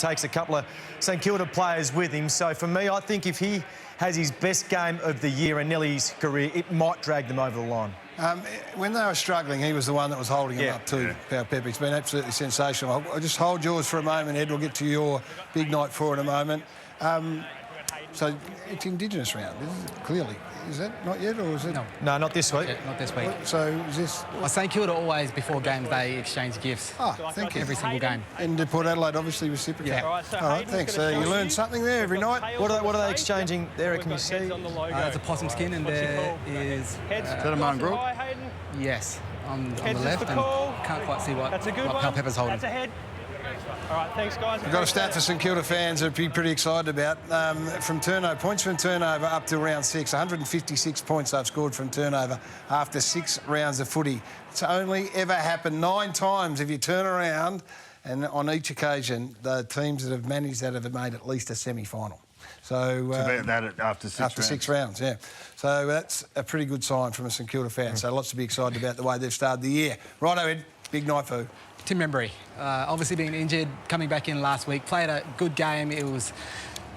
takes a couple of St Kilda players with him. So for me, I think if he has his best game of the year and nearly his career, it might drag them over the line. When they were struggling, he was the one that was holding them up too, Pau Pepper. It's been absolutely sensational. I'll just hold yours for a moment, Ed. We'll get to your big night for in a moment. So it's Indigenous round, clearly. Is that not yet, or is it? No, not this week. Not this week. So is this... Well, St Kilda always, before games, they exchange gifts. Oh, thank you. Every single game. And Port Adelaide obviously reciprocate. Yeah. All right, thanks. You learn something there every night. What are they exchanging there? Can you see? It's a possum skin, and there is... is that a mongrel? Yes, on the left, and can't quite see what Pau Pepper's holding. That's a head. All right, thanks, guys. We've got a stat for St Kilda fans that would be pretty excited about. Points from turnover up to round 6. 156 points they've scored from turnover after 6 rounds of footy. It's only ever happened 9 times if you turn around, and on each occasion, the teams that have managed that have made at least a semi-final. So about that after 6 rounds, yeah. So that's a pretty good sign from a St Kilda fan. So lots to be excited about the way they've started the year. Righto, Ed. Big night for you. Tim Membry, obviously being injured, coming back in last week, played a good game. It was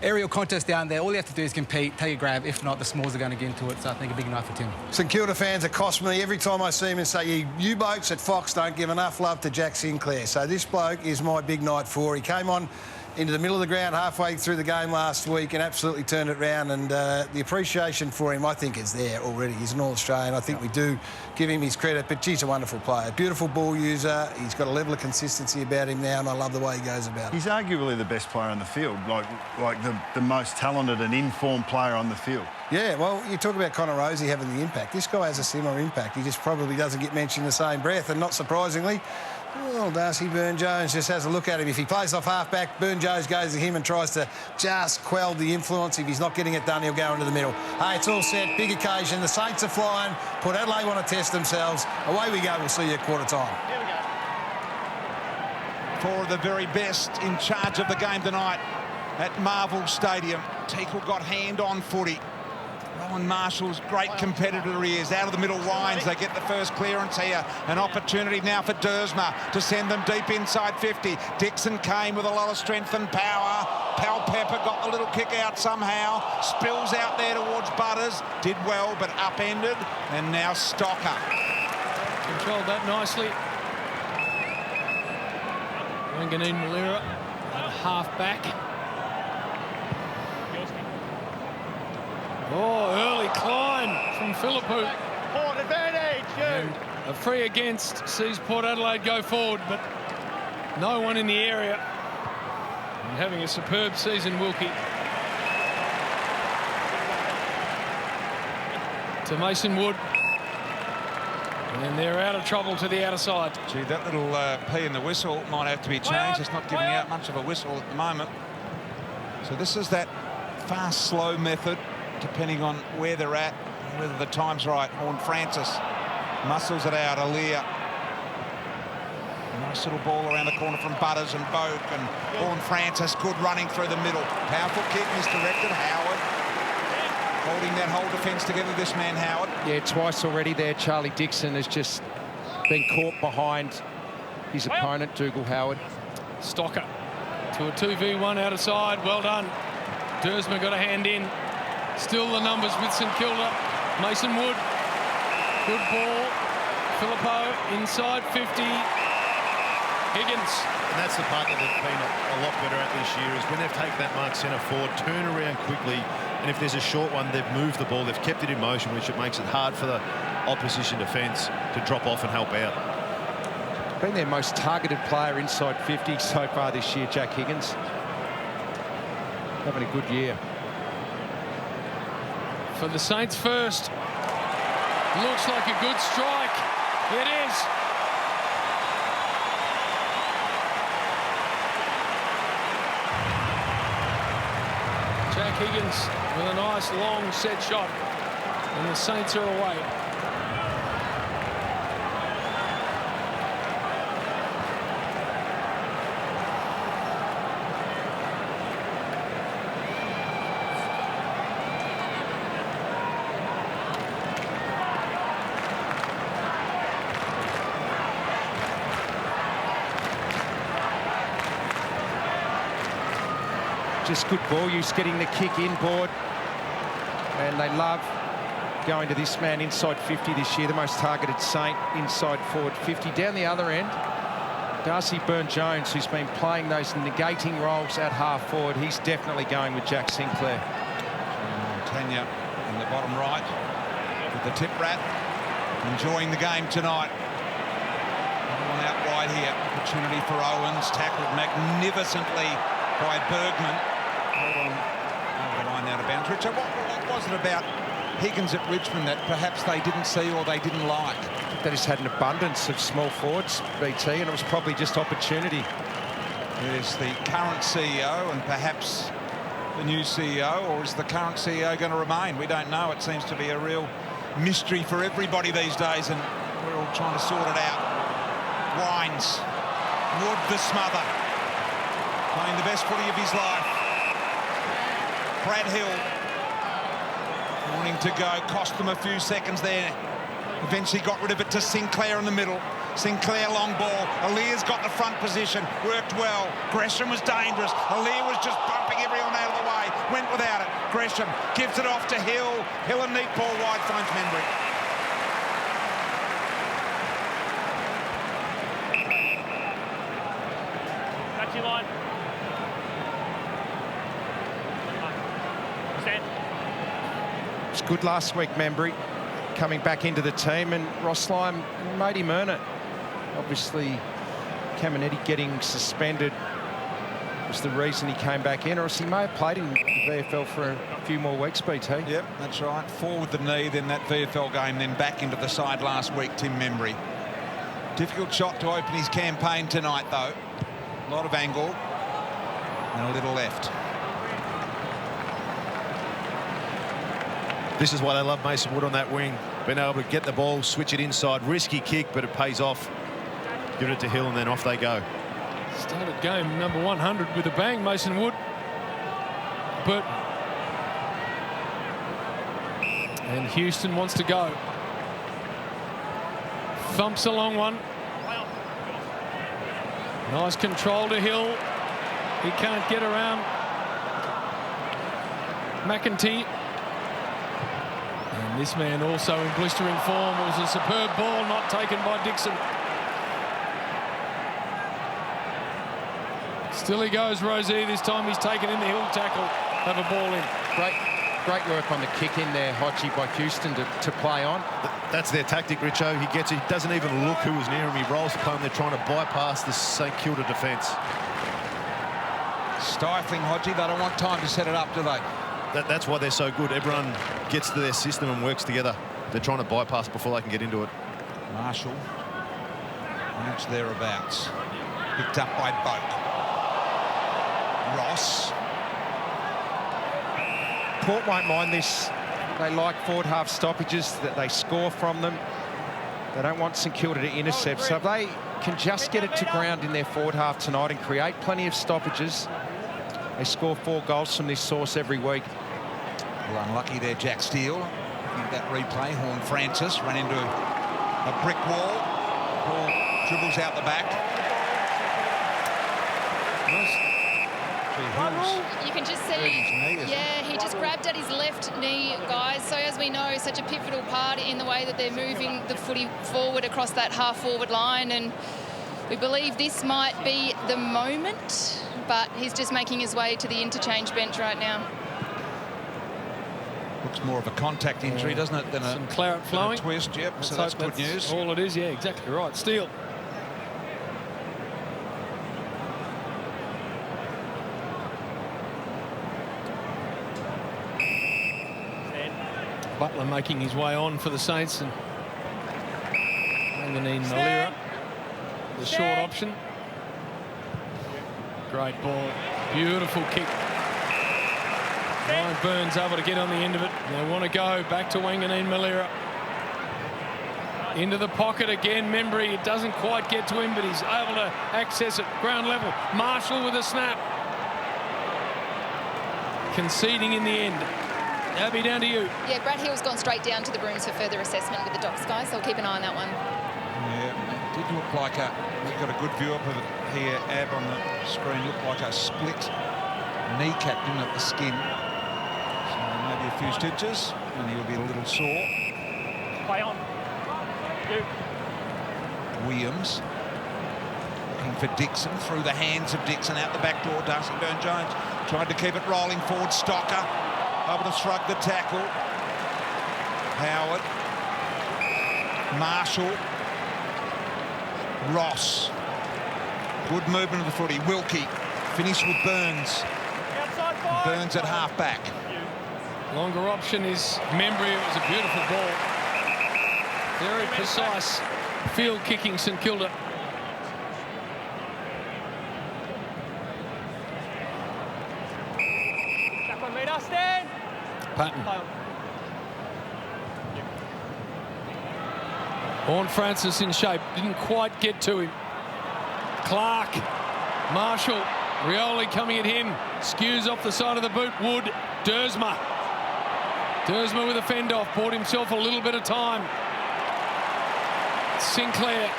aerial contest down there. All you have to do is compete, take a grab. If not, the Smalls are going to get into it. So I think a big night for Tim. St Kilda fans accost me every time I see him and say, you blokes at Fox don't give enough love to Jack Sinclair. So this bloke is my big night for. He came on into the middle of the ground halfway through the game last week and absolutely turned it round, and the appreciation for him, I think, is there already. He's an All-Australian. I think we do give him his credit, but geez, a wonderful player. Beautiful ball user. He's got a level of consistency about him now, and I love the way he goes about it. He's arguably the best player on the field, like the most talented and informed player on the field. Yeah, well, you talk about Connor Rosie having the impact. This guy has a similar impact. He just probably doesn't get mentioned in the same breath, and not surprisingly, well, Darcy Byrne-Jones just has a look at him. If he plays off half-back, Byrne-Jones goes to him and tries to just quell the influence. If he's not getting it done, he'll go into the middle. Hey, it's all set. Big occasion. The Saints are flying. Port Adelaide want to test themselves. Away we go. We'll see you at quarter time. Here we go. For the very best in charge of the game tonight at Marvel Stadium. Teakle got hand-on footy. Rowan Marshall's great competitor he is. Out of the middle lines, they get the first clearance here. An opportunity now for Dersma to send them deep inside 50. Dixon came with a lot of strength and power. Pau Pepper got the little kick out somehow. Spills out there towards Butters. Did well, but upended. And now Stocker. Controlled that nicely. Wanganeen-Milera at half-back. Oh, early climb from Philippou. Port advantage, And a free against sees Port Adelaide go forward, but no one in the area. And having a superb season, Wilkie. To Mason Wood. And they're out of trouble to the outer side. Gee, that little P in the whistle might have to be changed. It's not giving out much of a whistle at the moment. So this is that fast, slow method, depending on where they're at, whether the time's right. Horne-Francis muscles it out. Aaliyah. Nice little ball around the corner from Butters and Boak, and Horne-Francis good running through the middle. Powerful kick misdirected. Howard holding that whole defence together, this man Howard. Yeah, twice already there. Charlie Dixon has just been caught behind his opponent, Dougal Howard. Stocker to a 2v1 outer side. Well done. Dersma got a hand in. Still the numbers with St Kilda. Mason Wood. Good ball. Philippou inside 50. Higgins. And that's the part that they've been a lot better at this year, is when they've taken that mark centre forward, turn around quickly, and if there's a short one, they've moved the ball, they've kept it in motion, which it makes it hard for the opposition defence to drop off and help out. Been their most targeted player inside 50 so far this year, Jack Higgins. Having a good year. For the Saints first. Looks like a good strike. It is. Jack Higgins with a nice long set shot. And the Saints are away. just good ball use, getting the kick inboard. And they love going to this man inside 50 this year, the most targeted Saint inside forward 50. Down the other end, Darcy Byrne-Jones, who's been playing those negating roles at half forward, he's definitely going with Jack Sinclair. Tanya in the bottom right with the tip rat, enjoying the game tonight. One out wide here, opportunity for Owens, tackled magnificently by Bergman. Hold on, over the line out of bounds. Richard, what was it about Higgins at Richmond that perhaps they didn't see or they didn't like? They just had an abundance of small forwards, BT, and it was probably just opportunity. There's the current CEO and perhaps the new CEO, or is the current CEO going to remain? We don't know. It seems to be a real mystery for everybody these days, and we're all trying to sort it out. Wines, Wood the smother, playing the best footy of his life. Brad Hill wanting to go, cost them a few seconds there. Eventually got rid of it to Sinclair in the middle. Sinclair long ball. Aliyah's got the front position. Worked well. Gresham was dangerous. Aliyah was just bumping everyone out of the way. Went without it. Gresham gives it off to Hill. Hill a neat ball wide finds Membry. Touchy line. Stand. It was good last week, Membry, coming back into the team, and Ross Lyon made him earn it. Obviously, Caminetti getting suspended was the reason he came back in, or else he may have played in the VFL for a few more weeks, BT. Yep, that's right. Forward the knee, then that VFL game, then back into the side last week, Tim Membry. Difficult shot to open his campaign tonight, though. A lot of angle and a little left. This is why they love Mason Wood on that wing. Being able to get the ball, switch it inside, risky kick, but it pays off. Give it to Hill, and then off they go. Started game number 100 with a bang, Mason Wood. And Houston wants to go. Thumps a long one. Nice control to Hill. He can't get around McEntee. And this man also in blistering form. It was a superb ball not taken by Dixon. Still he goes, Rosie. This time he's taken in the Hill tackle. Have a ball in. Great work on the kick in there, Hodgie, by Houston to play on. That's their tactic, Richo. He gets it. He doesn't even look who was near him. He rolls the play, and they're trying to bypass the St Kilda defence. Stifling Hodgie. They don't want time to set it up, do they? That's why they're so good. Everyone gets to their system and works together. They're trying to bypass before they can get into it. Marshall. That's thereabouts. Picked up by Boak. Ross. Port won't mind this. They like forward half stoppages, that they score from them. They don't want St Kilda to intercept. So if they can just get it to ground in their forward half tonight and create plenty of stoppages, they score 4 goals from this source every week. Well, unlucky there, Jack Steele. Looking at that replay, Horne-Francis ran into a brick wall. Ball dribbles out the back. You can just see, yeah, he just grabbed at his left knee, guys. So as we know, such a pivotal part in the way that they're moving the footy forward across that half-forward line. And we believe this might be the moment, but he's just making his way to the interchange bench right now. Looks more of a contact injury, doesn't it, than some claret flowing. A twist, yep. So that's good news. All it is, yeah, exactly right. Steele. Butler making his way on for the Saints, and Wanganeen-Milera, the short option. Great ball, beautiful kick. Ryan Burns able to get on the end of it. They want to go back to Wanganeen-Milera. Into the pocket again, Membry. It doesn't quite get to him, but he's able to access it. Ground level. Marshall with a snap. Conceding in the end. Abby, down to you. Yeah, Brad Hill's gone straight down to the rooms for further assessment with the Docs guys, so I'll keep an eye on that one. Yeah, it did look like we've got a good view up of it here, Ab, on the screen. Looked like a split kneecap, didn't it, the skin. So maybe a few stitches, and he'll be a little sore. Play on. You. Williams looking for Dixon, through the hands of Dixon, out the back door. Darcy Byrne-Jones tried to keep it rolling forward. Stocker able to shrug the tackle. Howard, Marshall, Ross. Good movement of the footy. Wilkie finished with Burns. Burns at half back. Longer option is Membry. It was a beautiful ball. Very precise field kicking, St Kilda. Patton. Horne-Francis in shape. Didn't quite get to him. Clark. Marshall. Rioli coming at him. Skews off the side of the boot. Wood. Dersma. Dersma with a fend off. Bought himself a little bit of time. Sinclair.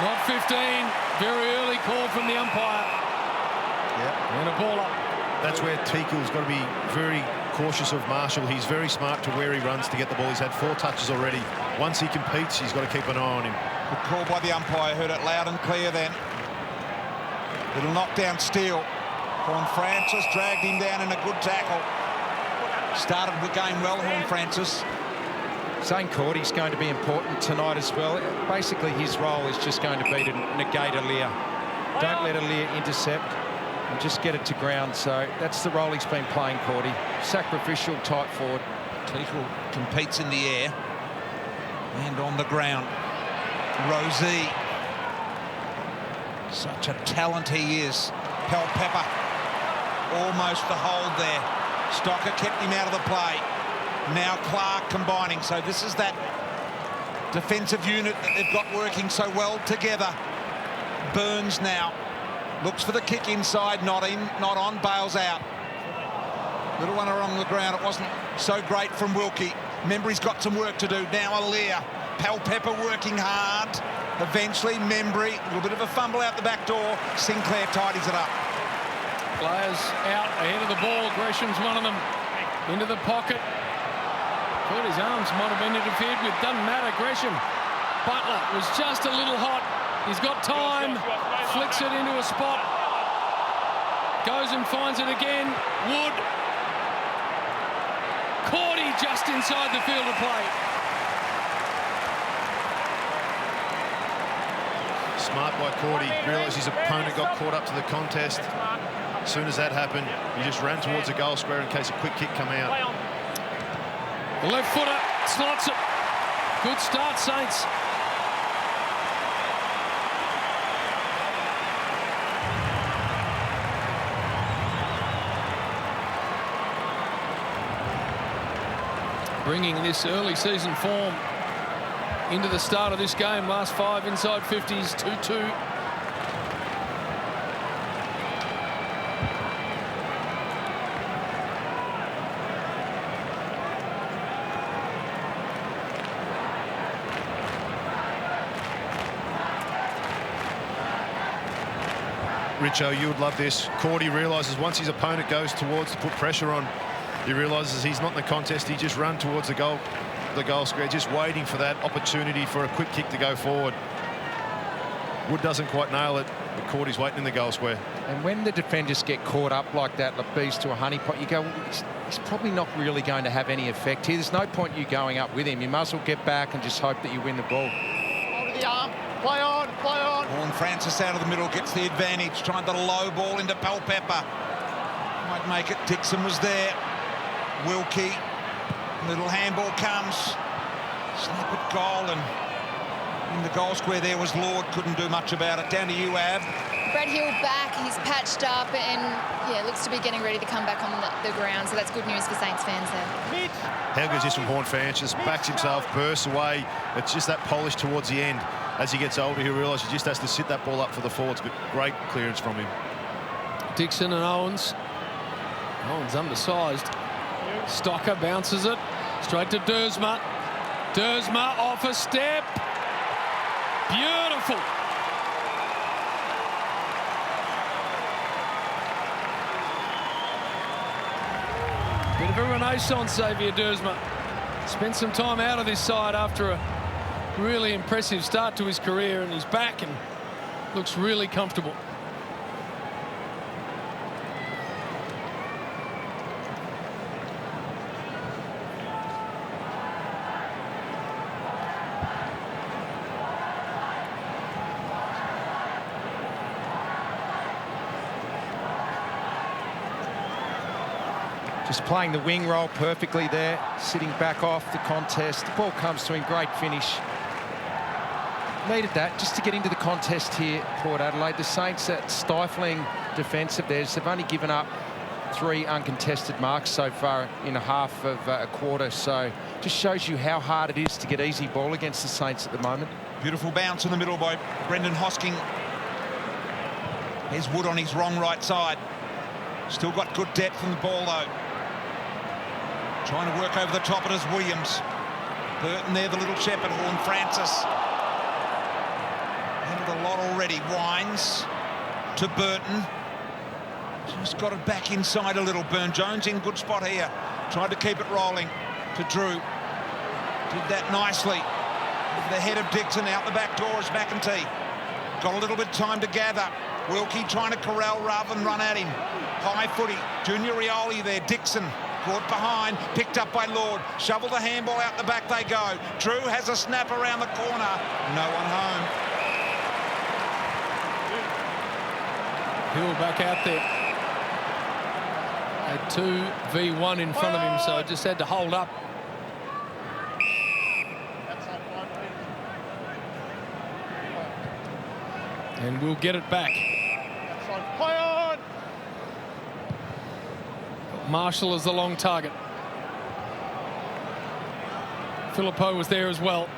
Not 15. Very early call from the umpire. Yeah. And a ball up. That's where Teakle's got to be very cautious of Marshall. He's very smart to where he runs to get the ball. He's had 4 touches already. Once he competes, he's got to keep an eye on him. Good call by the umpire. Heard it loud and clear then. Little knockdown steal. Horne-Francis dragged him down in a good tackle. Started the game well, Horne-Francis. St Kilda's going to be important tonight as well. Basically, his role is just going to be to negate a Lear. Don't let a Lear intercept and just get it to ground. So that's the role he's been playing, Cordy. Sacrificial, tight forward. Teakle competes in the air and on the ground. Rosie. Such a talent he is. Pepper. Almost the hold there. Stocker kept him out of the play. Now Clark combining. So this is that defensive unit that they've got working so well together. Burns now looks for the kick inside, not in, not on, bails out. Little one along the ground. It wasn't so great from Wilkie. Membry's got some work to do. Now Alir. Pepper working hard. Eventually Membry, a little bit of a fumble out the back door. Sinclair tidies it up. Players out ahead of the ball. Gresham's one of them. Into the pocket. Thought his arms might have been interfered with. Doesn't matter. Gresham. Butler was just a little hot. He's got time. Flicks it into a spot. Goes and finds it again. Wood. Cordy just inside the field of play. Smart by Cordy. Realised his opponent got caught up to the contest. As soon as that happened, he just ran towards the goal square in case a quick kick come out. The left footer slots it. Good start, Saints. Bringing this early season form into the start of this game. Last 5 inside 50s, 2-2. Richo, you would love this. Cordy realises once his opponent goes towards to put pressure on, he realises he's not in the contest. He just run towards the goal square, just waiting for that opportunity for a quick kick to go forward. Wood doesn't quite nail it, but Cordy's waiting in the goal square. And when the defenders get caught up like that, like bees to a honeypot, you go, well, he's probably not really going to have any effect here. There's no point you going up with him. You might as well get back and just hope that you win the ball. Hold the arm. Play on, play on. Horne-Francis out of the middle gets the advantage, trying to low ball into Pepper. Might make it. Dixon was there. Wilkie. Little handball comes. Snap at goal, and in the goal square there was Lord. Couldn't do much about it. Down to you, Ab. Brad Hill back. He's patched up and, yeah, looks to be getting ready to come back on the ground. So that's good news for Saints fans there. How good is this from Horne-Francis? Backs himself, bursts away. It's just that polish towards the end. As he gets older, he'll realise he just has to sit that ball up for the forwards. But great clearance from him. Dixon and Owens. Owens undersized. Stocker bounces it straight to Dersma. Dersma off a step. Beautiful. Bit of a renaissance, Xavier Dersma. Spent some time out of this side after a really impressive start to his career, and he's back and looks really comfortable. Just playing the wing role perfectly there, sitting back off the contest. The ball comes to him, great finish. Needed that just to get into the contest here, Port Adelaide. The Saints, that stifling defence of theirs, have only given up 3 uncontested marks so far in a half of a quarter. So just shows you how hard it is to get easy ball against the Saints at the moment. Beautiful bounce in the middle by Brendan Hosking. There's Wood on his wrong right side. Still got good depth in the ball, though. Trying to work over the top, it is Williams. Burton there, the little shepherd, Horne-Francis. Handled a lot already. Wines to Burton. Just got it back inside a little. Burne-Jones in good spot here. Tried to keep it rolling to Drew. Did that nicely. With the head of Dixon out the back door is McEntee. Got a little bit of time to gather. Wilkie trying to corral rather than run at him. High footy. Junior Rioli there. Dixon caught behind, picked up by Lord. Shovel the handball out the back they go. Drew has a snap around the corner. No one home. Hill back out there. A 2v1 in front of him, so just had to hold up. And we'll get it back. Play on! Marshall is the long target. Phillippo was there as well.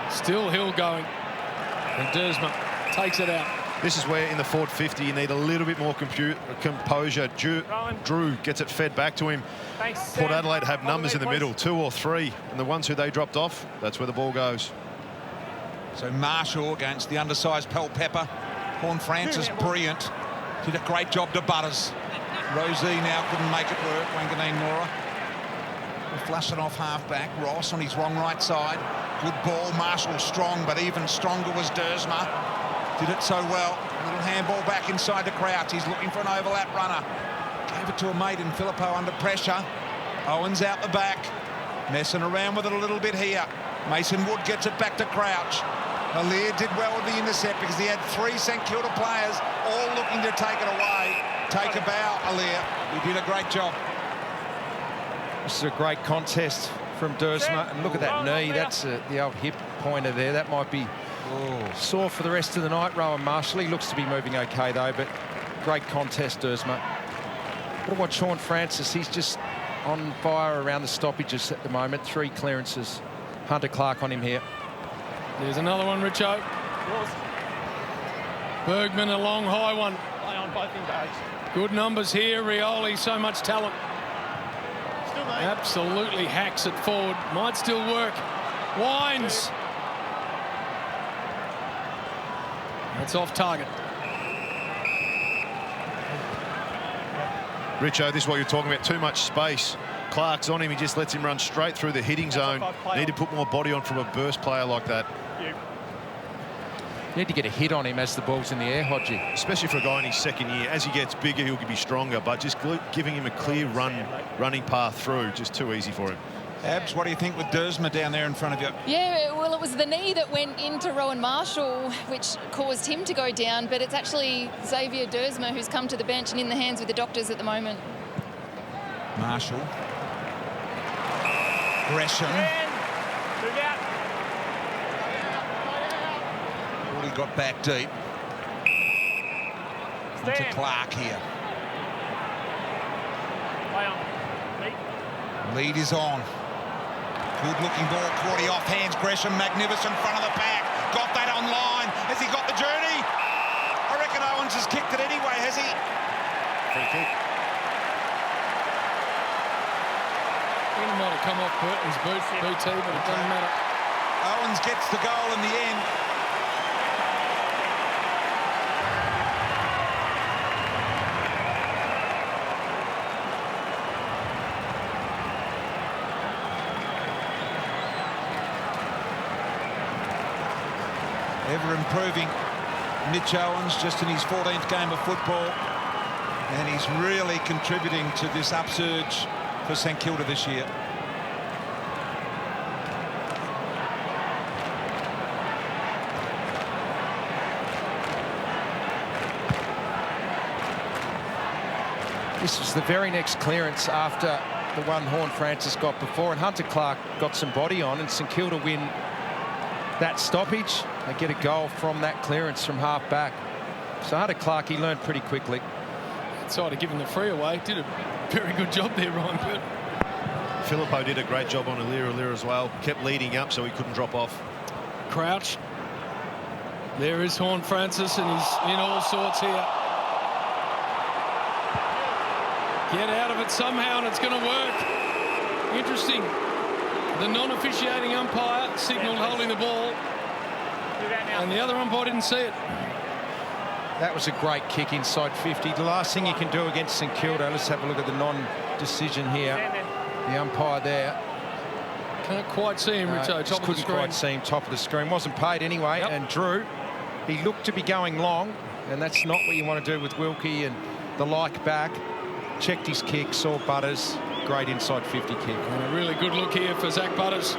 Still Hill going. And Dersma takes it out. This is where in the forward 50 you need a little bit more composure. Drew gets it fed back to him. Thanks, Port Sam. Adelaide have numbers in the please. middle, 2 or 3, and the ones who they dropped off, that's where the ball goes. So Marshall against the undersized Pel Pepper. Horne-Francis, brilliant. Did a great job to Butters. Rosie now couldn't make it work. Wanganeen-Milera. Flushing off half-back. Ross on his wrong right side. Good ball. Marshall strong, but even stronger was Dersma. Did it so well. A little handball back inside to Crouch. He's looking for an overlap runner. Gave it to a mate in Phillippo under pressure. Owens out the back. Messing around with it a little bit here. Mason Wood gets it back to Crouch. Aliir did well with the intercept because he had 3 St Kilda players all looking to take it away. Take a bow, Aliir. He did a great job. This is a great contest from Dersma. And look at that knee. That's the old hip pointer there. That might be sore for the rest of the night. Rowan Marshall, he looks to be moving okay, though. But great contest, Dersma. But watch Horne-Francis. He's just on fire around the stoppages at the moment. 3 clearances. Hunter Clark on him here. There's another one, Richo. Bergman, a long, high one. Play on both engaged. Good numbers here. Rioli, so much talent. Still mate. Absolutely hacks it forward. Might still work. Wines. That's off target. Richo, this is what you're talking about, too much space. Clark's on him, he just lets him run straight through the hitting zone. Need to put more body on from a burst player like that. You need to get a hit on him as the ball's in the air, Hodgie. Especially for a guy in his 2nd year. As he gets bigger, he'll be stronger, but just giving him a clear running path through, just too easy for him. Abs, what do you think with Dersma down there in front of you? Yeah, well, it was the knee that went into Rowan Marshall, which caused him to go down, but it's actually Xavier Dersma who's come to the bench and in the hands with the doctors at the moment. Marshall. Gresham. Move out. Already got back deep. Onto Clark here. Play on. Lead. Lead is on. Good looking ball, Quaddy off hands. Gresham, magnificent front of the pack. Got that on line. Has he got the journey? I reckon Owens has kicked it anyway, has he? Free kick. It might have come off Burton's BT, but it doesn't matter. Owens gets the goal in the end. Ever improving Mitch Owens, just in his 14th game of football. And he's really contributing to this upsurge for St Kilda this year. This was the very next clearance after the one Horne-Francis got before, and Hunter Clark got some body on, and St Kilda win that stoppage. They get a goal from that clearance from half back. So Hunter Clark, he learned pretty quickly. Outside of giving the free away, did a very good job there, Ryan Burt. Filippo did a great job on Milera as well. Kept leading up so he couldn't drop off. Crouch. There is Horne-Francis, and he's in all sorts here. Get out of it somehow, and it's going to work. Interesting. The non-officiating umpire signalled holding the ball, and the other umpire didn't see it. That was a great kick inside 50. The last thing you can do against St Kilda, let's have a look at the non-decision here. The umpire there. Can't quite see him, Richo, top of the screen. Couldn't quite see him, top of the screen. Wasn't paid anyway. Yep. And Drew, he looked to be going long, and that's not what you want to do with Wilkie and the like back. Checked his kick, saw Butters. Great inside 50 kick. And a really good look here for Zach Butters.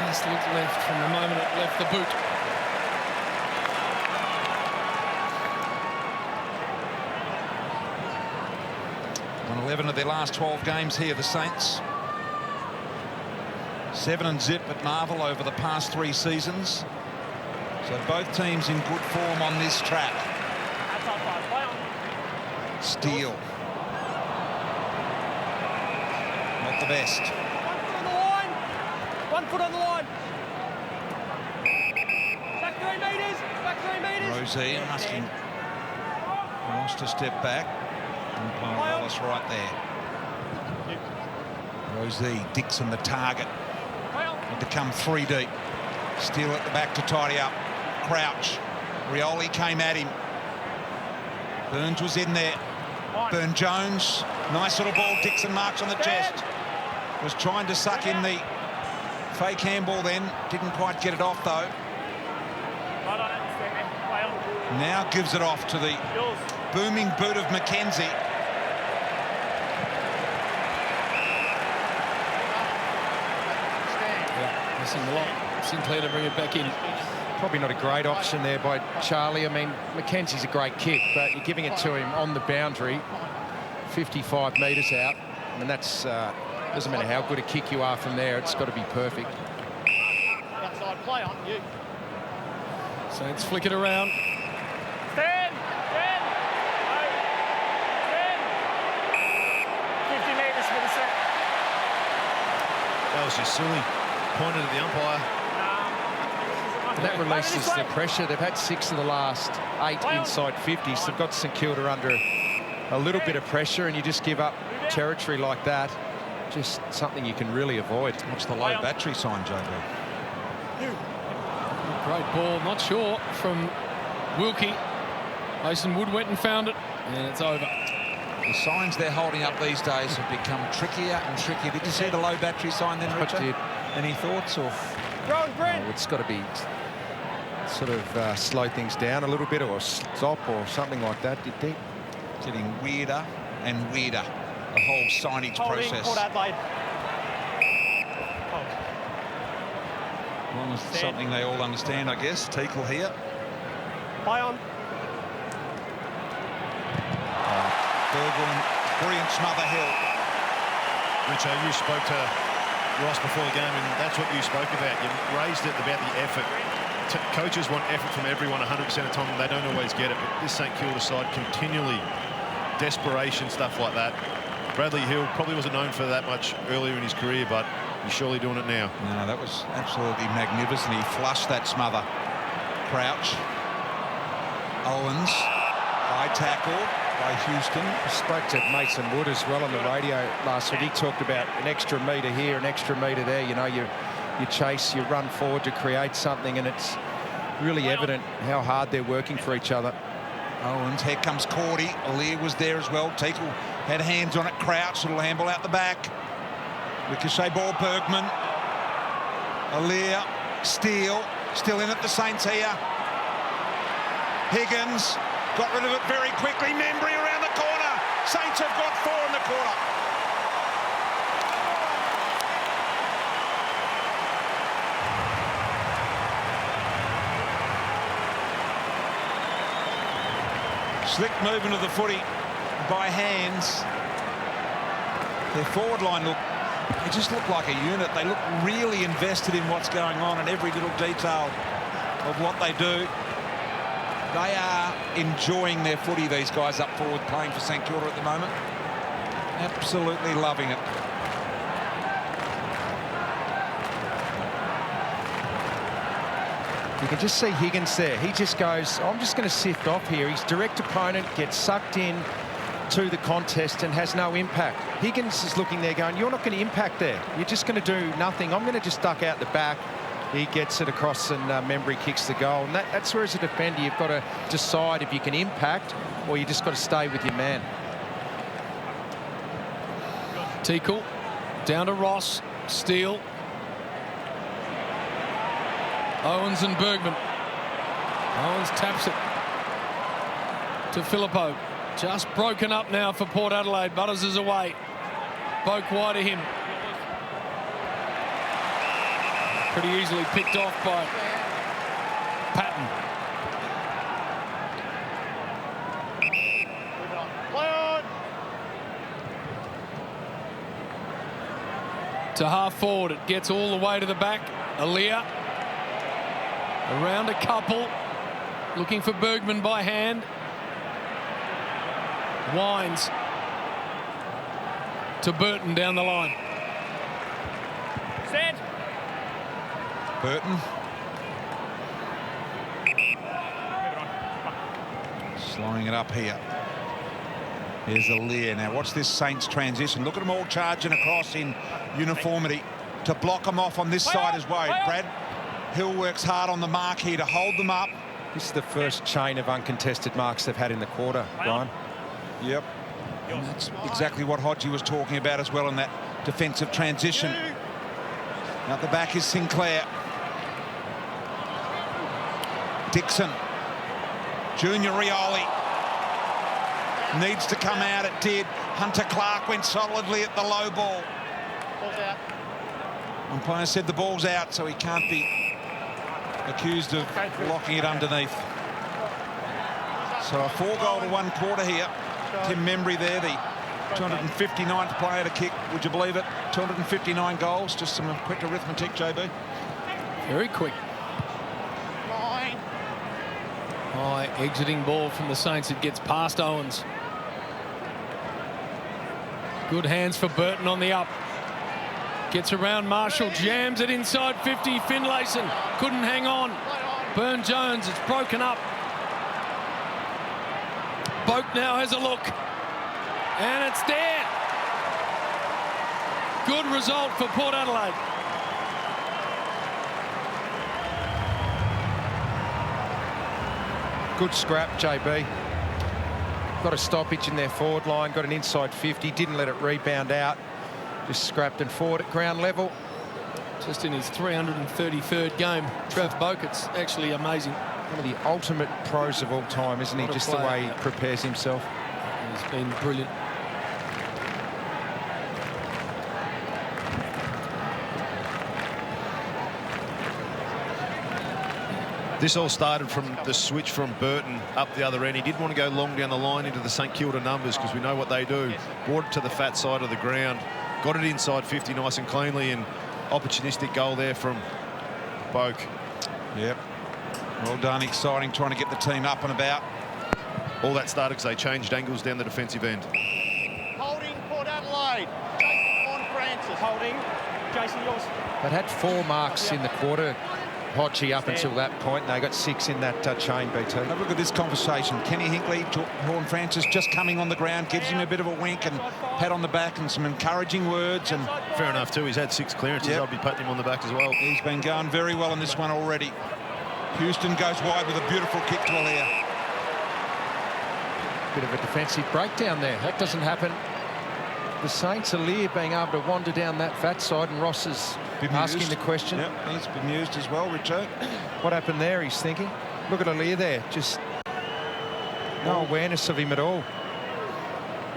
Just looked left from the moment it left the boot. Won 11 of their last 12 games here, the Saints. 7-0 at Marvel over the past 3 seasons. So both teams in good form on this track. Steele. Not the best. 1 foot on the line. Back 3 metres. Back 3 metres. Rosie lost a step back. Umpire Wallace right there. Rosie, Dixon the target. Had to come 3 deep. Steele at the back to tidy up. Crouch. Rioli came at him. Burns was in there. Burn-Jones. Nice little ball. Dixon marks on the chest. Was trying to suck in the fake handball then. Didn't quite get it off, though. Now gives it off to the booming boot of McKenzie. Yeah, missing a lot. Sinclair to bring it back in. Probably not a great option there by Charlie. I mean, McKenzie's a great kick, but you're giving it to him on the boundary, 55 metres out. I mean, that's doesn't matter how good a kick you are from there. It's got to be perfect. Outside play on you. Saints flick it around. Stand. 50 metres for the set. That was just silly. Pointed at the umpire. And that releases the pressure. They've had 6 of the last 8 inside 50, so they've got St Kilda under a little bit of pressure, and you just give up territory like that. Just something you can really avoid. What's the low battery sign, JB? Great ball, not sure from Wilkie. Mason Wood went and found it, and it's over. The signs they're holding up these days have become trickier and trickier. Did you see the low battery sign then, Richard? I did. Any thoughts? Or it's got to be sort of slow things down a little bit, or stop or something like that, do you think? Getting weirder and weirder, the whole signage process. Adelaide. As long as it's something they all understand, I guess. Teakle here. Play on. Bergwijn, brilliant smother Hill. Richo, you spoke to Ross before the game, and that's what you spoke about. You raised it about the effort. Coaches want effort from everyone 100% of the time. They don't always get it, but this St Kilda side continually, desperation, stuff like that. Bradley Hill probably wasn't known for that much earlier in his career, but he's surely doing it now. No, that was absolutely magnificent. He flushed that smother. Crouch. Owens. High tackle by Houston. I spoke to Mason Wood as well on the radio last week. He talked about an extra metre here, an extra metre there. You know, you chase, you run forward to create something, and it's really evident how hard they're working for each other. Owens, here comes Cordy. Aliir was there as well. Teakle had hands on it. Crouch, little handball out the back. Ricochet ball, Bergman. Aaliyah, Steele, still in at the Saints here. Higgins got rid of it very quickly. Membry around the corner. Saints have got 4 in the quarter. Slick movement of the footy by hands. Their forward line they just look like a unit. They look really invested in what's going on and every little detail of what they do. They are enjoying their footy, these guys up forward playing for St Kilda at the moment. Absolutely loving it. You can just see Higgins there. He just goes, I'm just going to sift off here. His direct opponent gets sucked in to the contest and has no impact. Higgins is looking there going, you're not going to impact there. You're just going to do nothing. I'm going to just duck out the back. He gets it across and Membry kicks the goal. And that's where as a defender you've got to decide if you can impact or you just got to stay with your man. Teakle down to Ross. Steele. Owens and Bergman. Owens taps it to Filippo. Just broken up now for Port Adelaide. Butters is away. Boak wide of him. Pretty easily picked off by Patton. To half forward. It gets all the way to the back. Aaliyah. Around a couple. Looking for Bergman by hand. Wines to Burton down the line. Stand. Burton. Slowing it up here. Here's Aaliyah. Now watch this Saints transition. Look at them all charging across in uniformity to block them off on this side as well. Brad Hill works hard on the mark here to hold them up. This is the first chain of uncontested marks they've had in the quarter, Brian. Yep. And that's exactly what Hodgie was talking about as well in that defensive transition. Out the back is Sinclair. Dixon. Junior Rioli. Needs to come out. It did. Hunter Clark went solidly at the low ball. Ball's out. Umpire said the ball's out, so he can't be accused of blocking it underneath. So a 4-goal to 1 quarter here. Tim Membry there, the 259th player to kick. Would you believe it? 259 goals. Just some quick arithmetic, JB. Very quick. High exiting ball from the Saints. It gets past Owens. Good hands for Burton on the up. Gets around Marshall, jams it inside 50. Finlayson couldn't hang on. Burne-Jones, it's broken up. Boak now has a look. And it's there. Good result for Port Adelaide. Good scrap, JB. Got a stoppage in their forward line, got an inside 50, didn't let it rebound out. Just scrapped and forward at ground level. Just in his 333rd game, Trav Boak. It's actually amazing. One of the ultimate pros of all time, isn't he? Just the way he prepares himself. He's been brilliant. This all started from the switch from Burton up the other end. He didn't want to go long down the line into the St Kilda numbers because we know what they do. Brought it to the fat side of the ground. Got it inside 50 nice and cleanly, and opportunistic goal there from Boak. Yep. Well done, exciting, trying to get the team up and about. All that started because they changed angles down the defensive end. Holding Port Adelaide. Horne-Francis. Holding. Jason, yours. They'd had 4 marks in the quarter, Hodgie, up until that point. They got 6 in that chain, BT. Have a look at this conversation. Kenny Hinkley, Horne-Francis just coming on the ground, gives him a bit of a wink and pat on the back and some encouraging words. And fair enough too. He's had 6 clearances. I'll be patting him on the back as well. He's been going very well in this one already. Houston goes wide with a beautiful kick to Aaliyah. Bit of a defensive breakdown there. That doesn't happen the Saints. Aliir being able to wander down that fat side, and Ross is asking the question. Yep, he's bemused as well, Richard. What happened there, he's thinking. Look at Aliir there, just no awareness of him at all.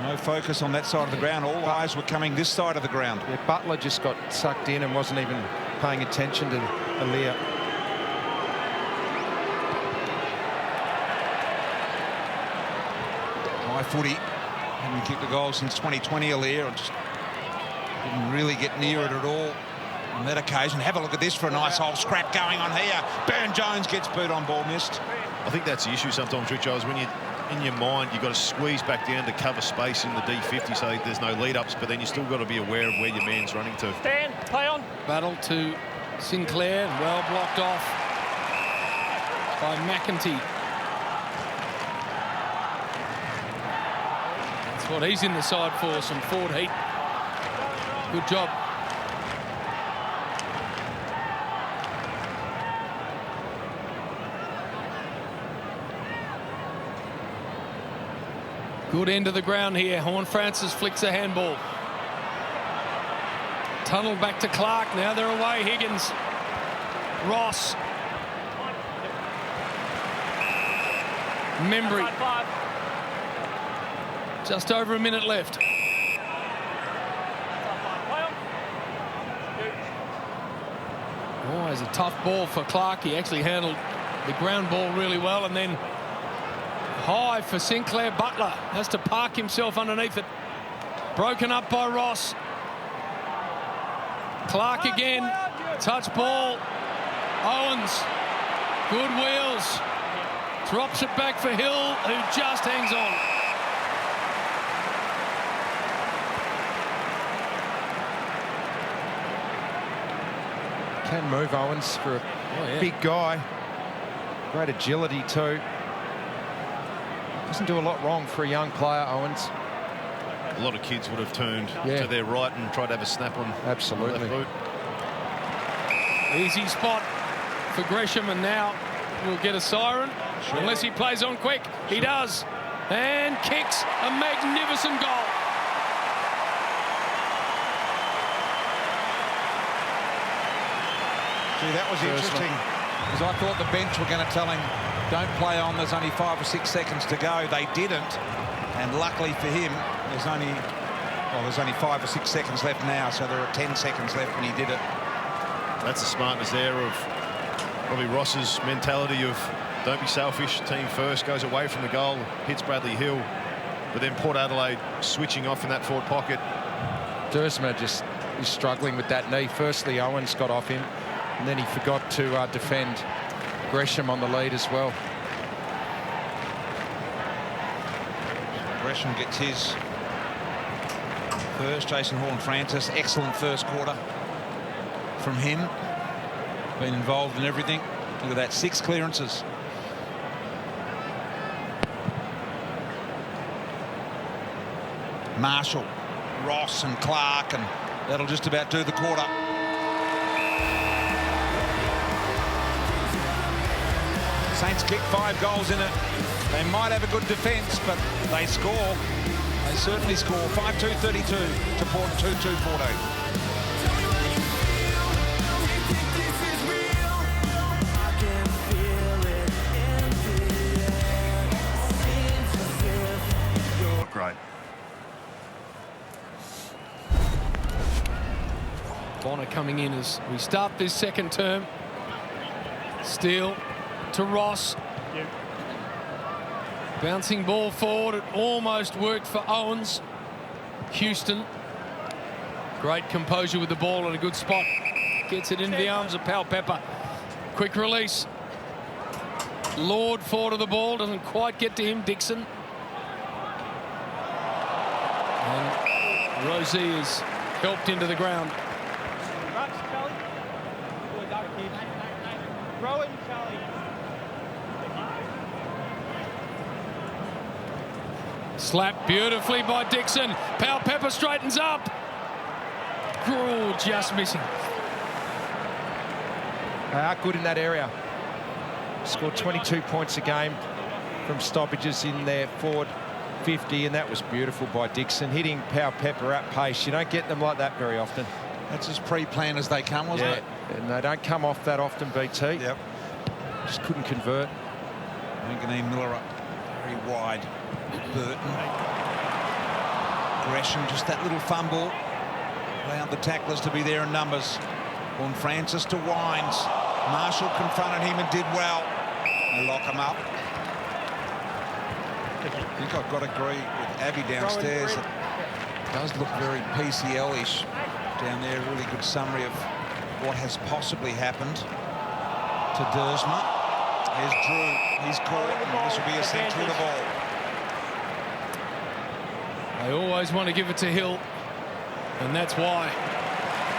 No focus on that side of the ground. All eyes were coming this side of the ground. Yeah, Butler just got sucked in and wasn't even paying attention to Aliir. High footy. Hadn't kicked a goal since 2020, Aliir. Just didn't really get near it at all on that occasion. Have a look at this for a nice old scrap going on here. Burne-Jones gets boot on ball, missed. I think that's the issue sometimes, Richard, is when you, in your mind, you've got to squeeze back down to cover space in the D50 so there's no lead-ups, but then you still got to be aware of where your man's running to. Stand, play on. Battle to Sinclair, well blocked off by McEntee. That's what he's in the side for, some forward heat. Good job. Good end of the ground here. Horne-Francis flicks a handball. Tunnel back to Clark. Now they're away. Higgins. Ross. Membry. Just over a minute left. Always a tough ball for Clark. He actually handled the ground ball really well, and then high for Sinclair. Butler has to park himself underneath it. Broken up by Ross. Clark again. Touch ball. Owens. Good wheels. Drops it back for Hill, who just hangs on. Can move, Owens, for a big guy. Great agility too. Doesn't do a lot wrong for a young player, Owens. A lot of kids would have turned to their right and tried to have a snap on. Absolutely. Left boot. Easy spot for Gresham, and now we'll get a siren. Unless he plays on quick. He does. And kicks a magnificent goal. See, that was interesting, because I thought the bench were going to tell him, don't play on, there's only 5 or 6 seconds to go. They didn't, and luckily for him, there's only 5 or 6 seconds left now, so there are 10 seconds left when he did it. That's the smartness there of probably Ross's mentality of don't be selfish, team first, goes away from the goal, hits Bradley Hill, but then Port Adelaide switching off in that forward pocket. Duursma just is struggling with that knee. Firstly, Owens got off him, and then he forgot to defend Gresham on the lead as well. Gresham gets his first. Jason Horne-Francis, excellent first quarter from him. Been involved in everything. Look at that, 6 clearances. Marshall, Ross and Clark, and that'll just about do the quarter. Saints kick 5 goals in it. They might have a good defence, but they score. They certainly score. 5-2-32 to Port 2-2-14. Great. Bonner coming in as we start this second term. Steele to Ross. Bouncing ball forward. It almost worked for Owens. Houston. Great composure with the ball at a good spot. Gets it into the arms of Pal Pepper. Quick release. Lord forward of the ball. Doesn't quite get to him. Dixon. And Rosie is helped into the ground. Slapped beautifully by Dixon. Pal Pepper straightens up. Oh, just missing. They are good in that area. Scored 22 points a game from stoppages in their forward 50, and that was beautiful by Dixon, hitting Power Pepper at pace. You don't get them like that very often. That's as pre-planned as they come, wasn't it? And they don't come off that often, BT. Yep. Just couldn't convert. Wanganeen-Milera very wide. Burton. Gresham, just that little fumble. Allowed the tacklers to be there in numbers. Horne-Francis to Wines. Marshall confronted him and did well. They lock him up. I think I've got to agree with Abby downstairs. It does look very PCL-ish down there. A really good summary of what has possibly happened to Dersma. Here's Drew. He's caught, and this will be a central to ball. They always want to give it to Hill, and that's why.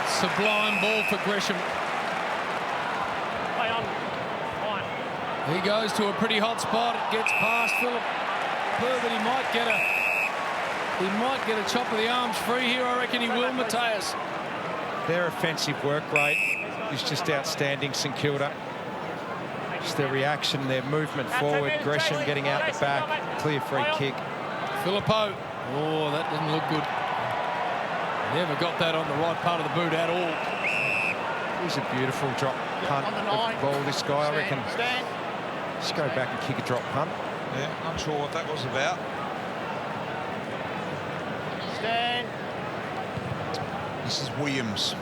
Sublime ball for Gresham. He goes to a pretty hot spot. It gets past Philip. But he might get a chop of the arms free here. I reckon he will, Mateus. Their offensive work rate is just outstanding, St Kilda. Just their reaction, their movement forward. Gresham getting out the back. Clear free kick. Filippo. Oh, that didn't look good. Never got that on the right part of the boot at all. He's a beautiful drop punt of the ball, this guy, I reckon. Just go back and kick a drop punt. Yeah, not sure what that was about. Stand. This is Williams.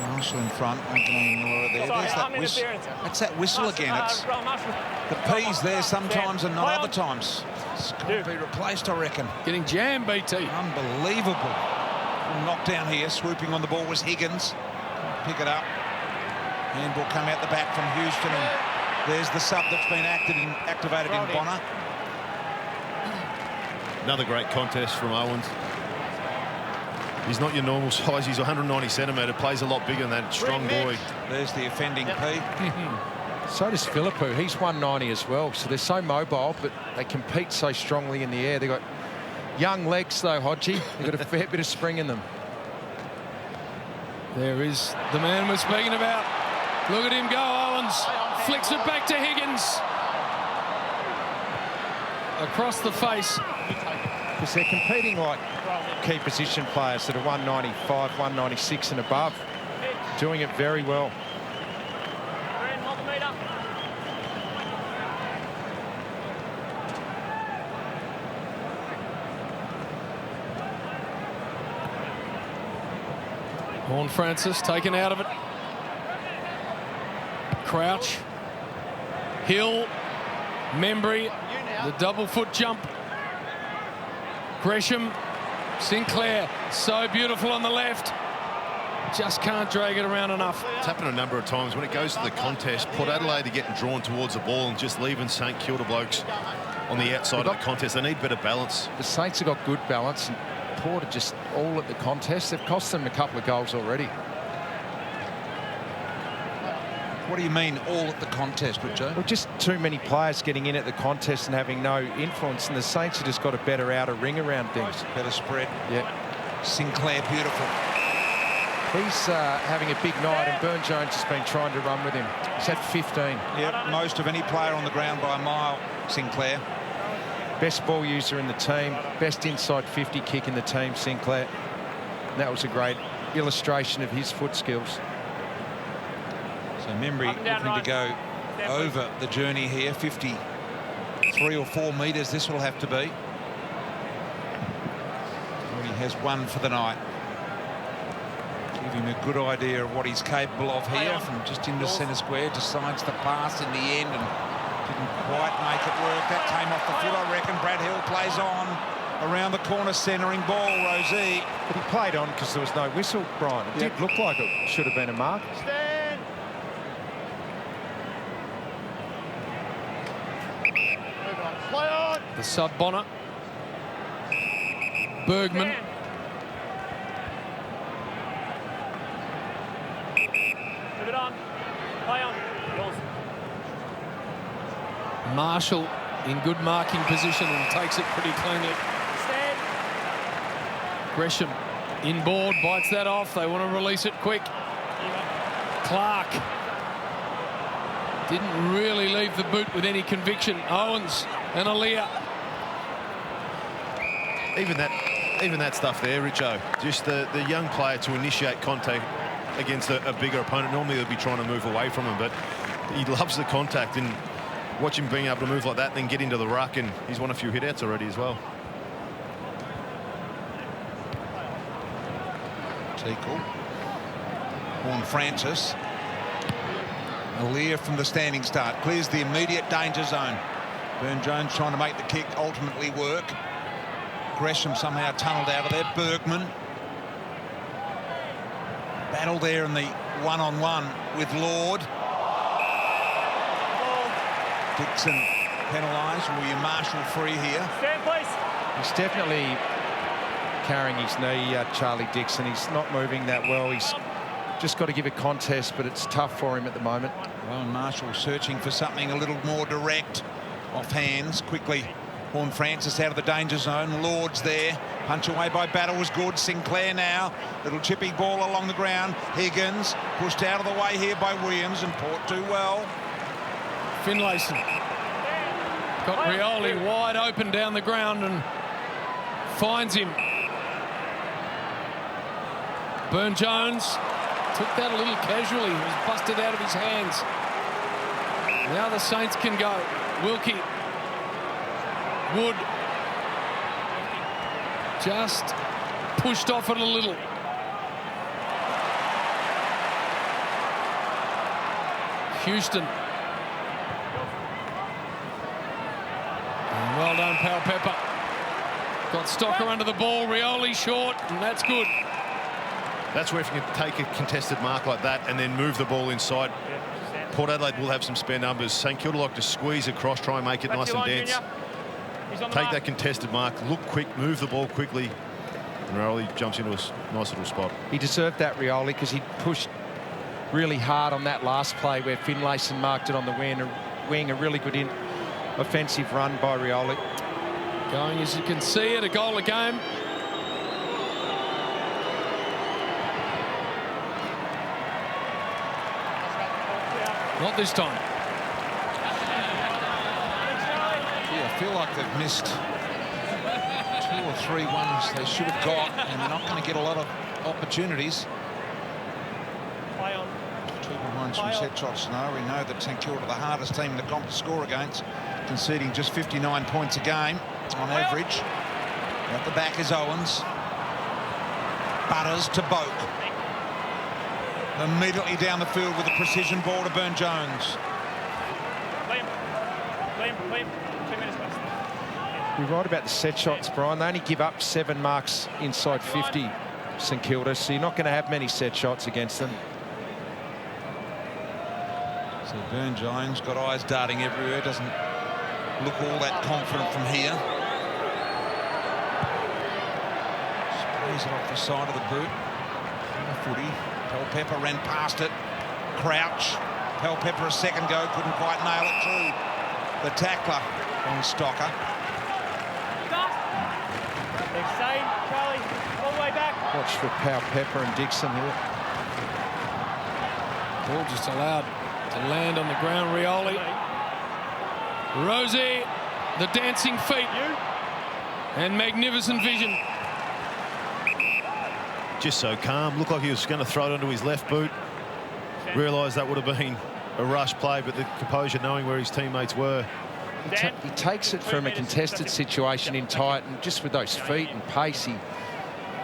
Marshall in front. Wanganeen-Milera there. There's that whistle. That's that whistle again. It's the P's there sometimes and not other times. It's got to be replaced, I reckon. Getting jammed, BT. Unbelievable. Knockdown here. Swooping on the ball was Higgins. Pick it up. Handball come out the back from Houston, and there's the sub that's been activated in Bonner. Another great contest from Owens. He's not your normal size. He's 190 centimetre. Plays a lot bigger than that. Strong boy. There's the offending P. So does Filippo. He's 190 as well. So they're so mobile, but they compete so strongly in the air. They've got young legs, though, Hodgie. They've got a fair bit of spring in them. There is the man we're speaking about. Look at him go, Owens. Flicks it back to Higgins. Across the face. Because they're competing like key position players that are 195, 196 and above. Doing it very well. Horne-Francis taken out of it. Crouch. Hill. Membry. The double foot jump. Gresham. Sinclair. So beautiful on the left. Just can't drag it around enough. It's happened a number of times. When it goes to the contest, Port Adelaide are getting drawn towards the ball and just leaving St Kilda blokes on the outside of the contest. They need better balance. The Saints have got good balance, and Port are just all at the contest. They've cost them a couple of goals already. What do you mean, all at the contest, Richard? Well, just too many players getting in at the contest and having no influence, and the Saints have just got a better outer ring around things. Better spread. Yeah. Sinclair, beautiful. He's having a big night, and Burne-Jones has been trying to run with him. He's had 15. Yeah, most of any player on the ground by a mile, Sinclair. Best ball user in the team, best inside 50 kick in the team, Sinclair. And that was a great illustration of his foot skills. So Membry looking to go over the journey here, 53 or 4 metres this will have to be. Already has one for the night. Give him a good idea of what he's capable of here from just into centre square. Decides to pass in the end and didn't quite make it work. That came off the foot, I reckon. Brad Hill plays on around the corner, centering ball, Rosie. But he played on because there was no whistle, Brian. It did look like it should have been a mark. Stand. Play on. The sub Bonner. Bergman. Move it on. Play on. Yours. Marshall in good marking position and takes it pretty cleanly. Stand. Gresham inboard, bites that off. They want to release it quick. Clark didn't really leave the boot with any conviction. Owens and Aaliyah. Even that stuff there, Richo, just the young player to initiate contact against a bigger opponent. Normally they'll be trying to move away from him, but he loves the contact, and watch him being able to move like that and then get into the ruck, and he's won a few hit-outs already as well. Teakle. Horne-Francis. Aaliyah from the standing start. Clears the immediate danger zone. Burne-Jones trying to make the kick ultimately work. Gresham somehow tunnelled out of there. Bergman. Battle there in the one-on-one with Lord. Dixon penalised. William Marshall free here. Stand, please. He's definitely carrying his knee, Charlie Dixon. He's not moving that well. He's just got to give a contest, but it's tough for him at the moment. William Marshall searching for something a little more direct. Off hands quickly. Horne-Francis out of the danger zone. Lord's there. Punch away by Battle was good. Sinclair now. Little chippy ball along the ground. Higgins pushed out of the way here by Williams, and Port do well. Finlayson got Rioli wide open down the ground and finds him. Burne-Jones took that a little casually. He was busted out of his hands. Now the Saints can go. Wilkie. Wood just pushed off it a little. Houston. And well done, Powell-Pepper. Got Stocker under the ball. Rioli short, and that's good. That's where if you can take a contested mark like that and then move the ball inside, Port Adelaide will have some spare numbers. St Kilda like to squeeze across, try and make it nice and dense. Take that contested mark, look quick, move the ball quickly, and Rioli jumps into a nice little spot. He deserved that, Rioli, because he pushed really hard on that last play where Finlayson marked it on the wing. A really good offensive run by Rioli. Going, as you can see, at a goal a game. Not this time. Yeah, I feel like they've missed 2 or 3 ones they should have got, and they're not going to get a lot of opportunities. Play on. 2 behind some set shots now. We know that St Kilda are the hardest team in the comp to score against, conceding just 59 points a game on average. At the back is Owens. Butters to Boak. Immediately down the field with a precision ball to Burne-Jones. Liam, 2 minutes left. You're right about the set shots, Brian. They only give up 7 marks inside 50, St Kilda, so you're not going to have many set shots against them. So Burne-Jones got eyes darting everywhere. Doesn't look all that confident from here. Sprays it off the side of the boot. Footy. Powell-Pepper ran past it. Crouch. Powell-Pepper a second go. Couldn't quite nail it through the tackler on Stocker. Stay, Charlie. All the way back. Watch for Powell-Pepper and Dixon here. Ball just allowed to land on the ground. Rioli. Rosie, the dancing feet. And magnificent vision. Just so calm. Looked like he was going to throw it onto his left boot. Realised that would have been a rush play, but the composure, knowing where his teammates were. He takes it from a contested situation in tight, and just with those feet and pace, he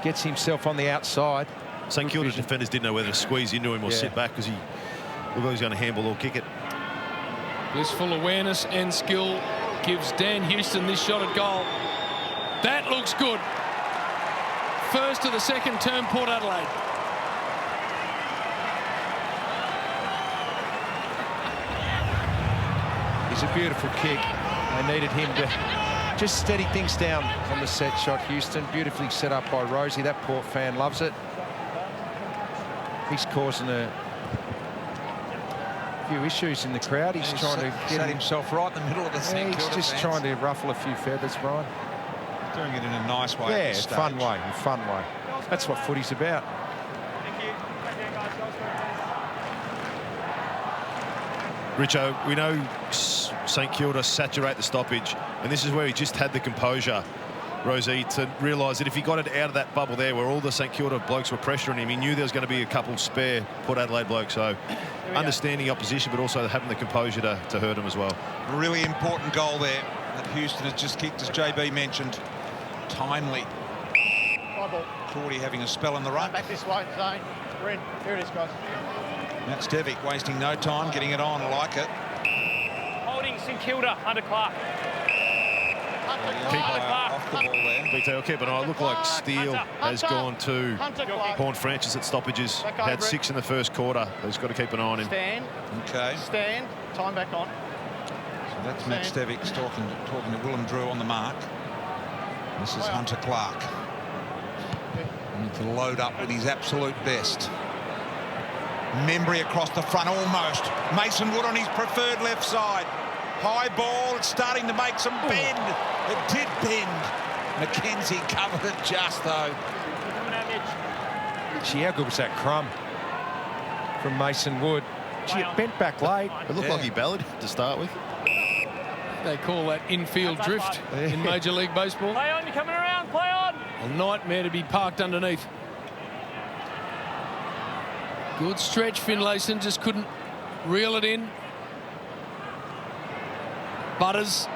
gets himself on the outside. St Kilda defenders didn't know whether to squeeze into him or sit back, because he looked like he was going to handball or kick it. Blissful awareness and skill gives Dan Houston this shot at goal. That looks good. First of the second term, Port Adelaide. It's a beautiful kick. They needed him to just steady things down on the set shot, Houston. Beautifully set up by Rosie. That Port fan loves it. He's causing a few issues in the crowd. He's trying to get himself right in the middle of the St He's Kilda just fans. trying to ruffle a few feathers, Brian. Doing it in a nice way. Yeah, at this stage. fun way, fun way. That's what footy's about. Thank you. Richo, we know St Kilda saturate the stoppage. And this is where he just had the composure, Rosie, to realise that if he got it out of that bubble there where all the St Kilda blokes were pressuring him, he knew there was going to be a couple spare Port Adelaide blokes. So understanding opposition, but also having the composure to hurt him as well. Really important goal there that Houston has just kicked, as JB mentioned. Timely. Cordy having a spell in the ruck. Back this way, Zane. We're in. Here it is, guys. Matt Stevic wasting no time, getting it on. I like it. Holding St Kilda, Hunter Clark. Keep an eye off the ball there. BT, keep an eye. Look like Steele has gone to Horne-Francis at stoppages. Had 6 in the first quarter. He's got to keep an eye on him. Stand. Okay. Stand. Time back on. So that's Matt Stevic talking to Willem Drew on the mark. This is Hunter Clark. Need to load up with his absolute best. Membry across the front almost. Mason Wood on his preferred left side. High ball, it's starting to make some bend. It did bend. McKenzie covered it just though. Gee, how good was that crumb from Mason Wood? Gee, it bent back late. It looked like he bellied to start with. They call that infield drift in Major League Baseball. Play on, you're coming around, play on. A nightmare to be parked underneath. Good stretch, Finlayson just couldn't reel it in. Butters,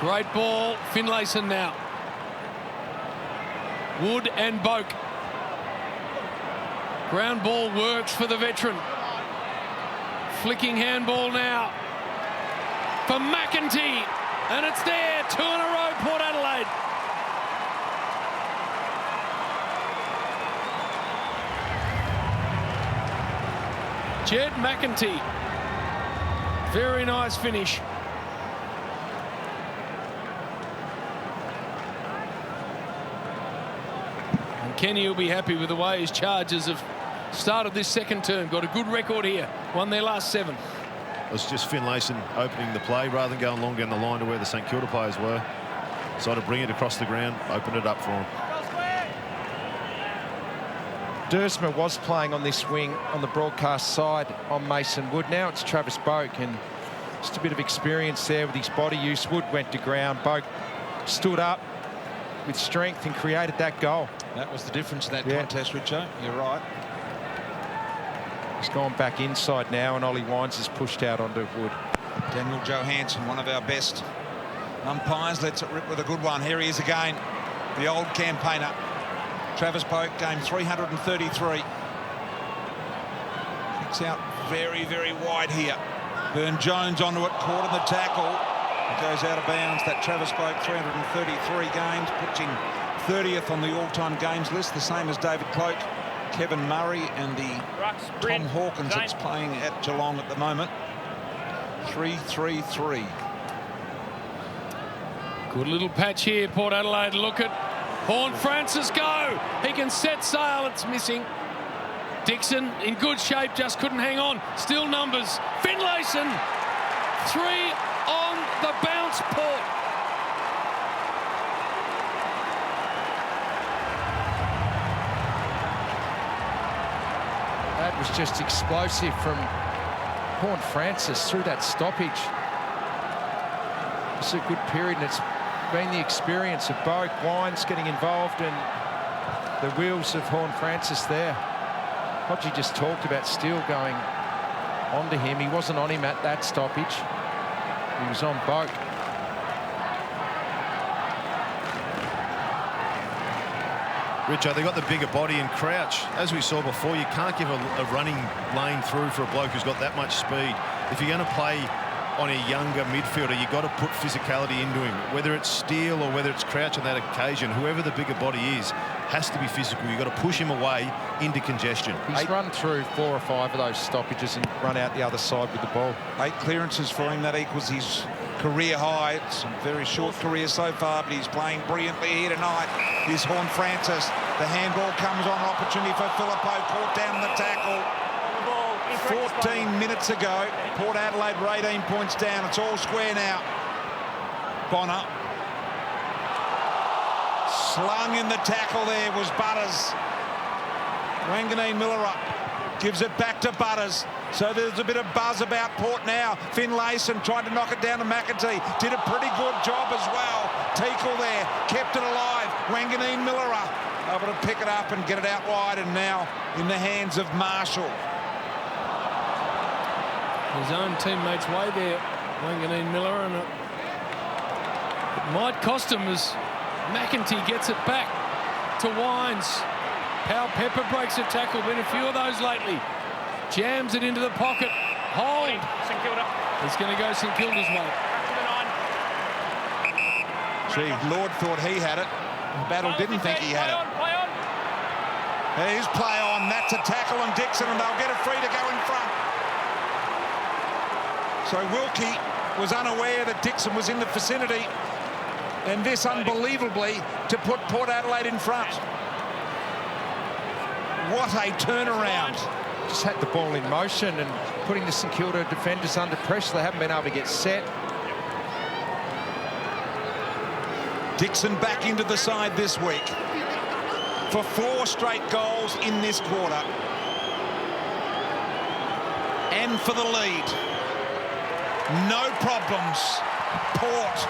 great ball, Finlayson now. Wood and Boak. Ground ball works for the veteran. Flicking handball now for McEntee, and it's there, 2 in a row, Port Adelaide. Jed McEntee, very nice finish. And Kenny will be happy with the way his Chargers have started this second term. Got a good record here, won their last 7. It was just Finlayson opening the play rather than going long down the line to where the St Kilda players were. So to bring it across the ground, open it up for him. Dersma was playing on this wing on the broadcast side on Mason Wood. Now it's Travis Boak, and just a bit of experience there with his body use. Wood went to ground. Boak stood up with strength and created that goal. That was the difference in that contest, Richo. You're right. He's gone back inside now, and Ollie Wines has pushed out onto Wood. Daniel Johansson, one of our best umpires, lets it rip with a good one. Here he is again, the old campaigner. Travis Boak, game 333. Kicks out very, very wide here. Burn-Jones onto it, caught in the tackle. It goes out of bounds. That Travis Boak, 333 games, puts him 30th on the all-time games list, the same as David Cloak, Kevin Murray, and the Tom Hawkins that's playing at Geelong at the moment. 3-3-3. Good little patch here, Port Adelaide. Look at Horne-Francis go. He can set sail. It's missing. Dixon in good shape, just couldn't hang on. Still numbers. Finlayson, 3 on the bounce, Port. That was just explosive from Horne-Francis through that stoppage. It's a good period, and it's been the experience of Boak, Wines getting involved, and the wheels of Horne-Francis there. Hodgie just talked about Steele going onto him. He wasn't on him at that stoppage. He was on Boak. Richo, they got the bigger body and Crouch. As we saw before, you can't give a running lane through for a bloke who's got that much speed. If you're going to play on a younger midfielder, you've got to put physicality into him. Whether it's Steele or whether it's Crouch on that occasion, whoever the bigger body is, has to be physical. You've got to push him away into congestion. He's run through 4 or 5 of those stoppages and run out the other side with the ball. 8 clearances for him. That equals his career high. It's a very short career so far, but he's playing brilliantly here tonight. Here's Horne-Francis. The handball comes on. Opportunity for Filippo. Caught down the tackle. 14 minutes ago, Port Adelaide were 18 points down. It's all square now. Bonner. Slung in the tackle there was Butters. Wanganeen-Milera Gives it back to Butters. So there's a bit of buzz about Port now. Finlayson tried to knock it down to McEntee. Did a pretty good job as well. Teakle there, kept it alive. Wanganeen-Milera able to pick it up and get it out wide, and now in the hands of Marshall. His own teammates way there, Wanganeen-Milera, and it might cost him as McEntee gets it back to Wines. Powell Pepper breaks a tackle, been a few of those lately. Jams it into the pocket. Hold. St Kilda. It's going to go St Kilda's way. Gee, Lord thought he had it. Battle didn't think he had it. Play on. Here's play on. That's a tackle on Dixon, and they'll get it free to go in front. So Wilkie was unaware that Dixon was in the vicinity, and this unbelievably to put Port Adelaide in front. What a turnaround. Just had the ball in motion and putting the St Kilda defenders under pressure. They haven't been able to get set. Dixon back into the side this week for 4 straight goals in this quarter. And for the lead. No problems. Port.